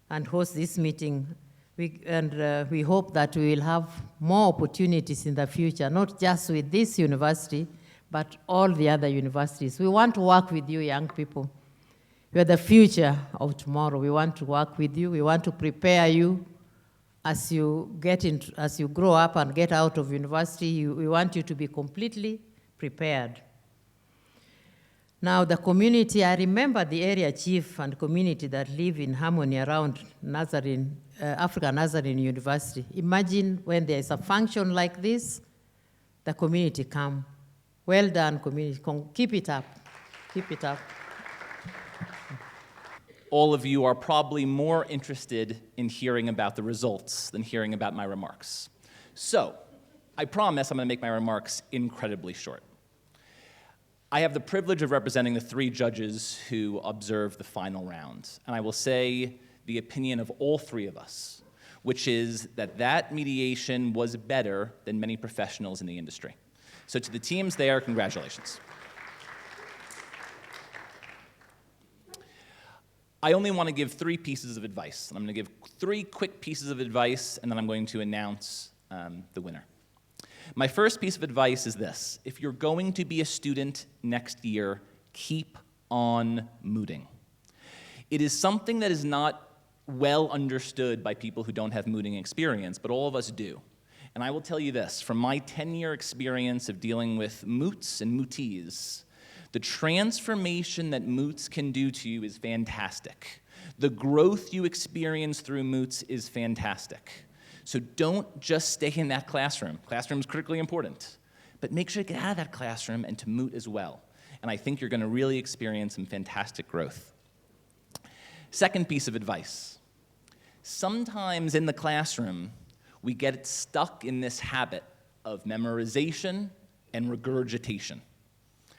and host this meeting. We hope that we will have more opportunities in the future, not just with this university, but all the other universities. We want to work with you, young people. You are the future of tomorrow. We want to work with you. We want to prepare you as you grow up and get out of university. We want you to be completely prepared. Now, the community, I remember the area chief and community that live in harmony around Nazarene, African Nazarene University. Imagine when there is a function like this, the community come. Well done, community. Keep it up. Keep it up. All of you are probably more interested in hearing about the results than hearing about my remarks. So, I promise I'm going to make my remarks incredibly short. I have the privilege of representing the 3 judges who observed the final round, and I will say the opinion of all 3 of us, which is that mediation was better than many professionals in the industry. So to the teams there, congratulations. I only want to give 3 pieces of advice. And I'm going to give 3 quick pieces of advice, and then I'm going to announce the winner. My first piece of advice is this. If you're going to be a student next year, keep on mooting. It is something that is not well understood by people who don't have mooting experience, but all of us do. And I will tell you this, from my 10-year experience of dealing with moots and mootees, the transformation that moots can do to you is fantastic. The growth you experience through moots is fantastic. So don't just stay in that classroom. Classroom is critically important. But make sure to get out of that classroom and to moot as well. And I think you're going to really experience some fantastic growth. Second piece of advice. Sometimes in the classroom, we get stuck in this habit of memorization and regurgitation.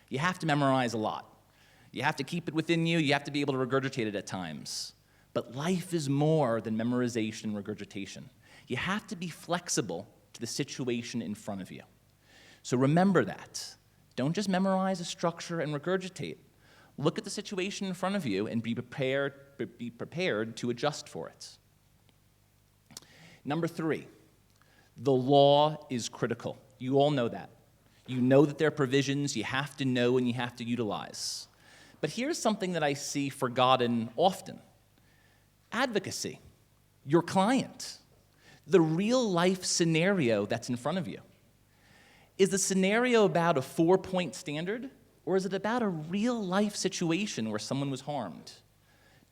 You have to memorize a lot. You have to keep it within you. You have to be able to regurgitate it at times. But life is more than memorization and regurgitation. You have to be flexible to the situation in front of you. So remember that. Don't just memorize a structure and regurgitate. Look at the situation in front of you and be prepared to adjust for it. Number 3, the law is critical. You all know that. You know that there are provisions you have to know and you have to utilize. But here's something that I see forgotten often. Advocacy. Your client. The real-life scenario that's in front of you. Is the scenario about a 4-point standard, or is it about a real-life situation where someone was harmed?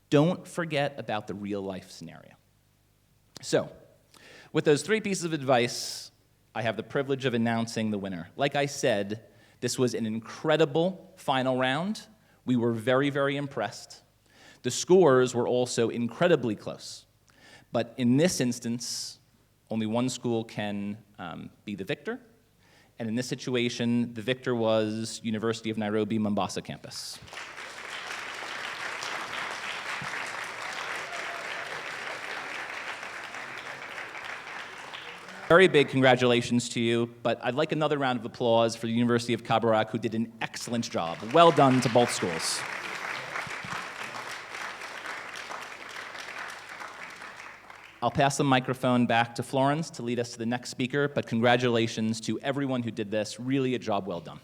Don't forget about the real-life scenario. So, with those 3 pieces of advice, I have the privilege of announcing the winner. Like I said, this was an incredible final round. We were very, very impressed. The scores were also incredibly close. But in this instance, only one school can be the victor. And in this situation, the victor was University of Nairobi, Mombasa campus. Very big congratulations to you, but I'd like another round of applause for the University of Kabarak, who did an excellent job. Well done to both schools. I'll pass the microphone back to Florence to lead us to the next speaker, but congratulations to everyone who did this. Really a job well done.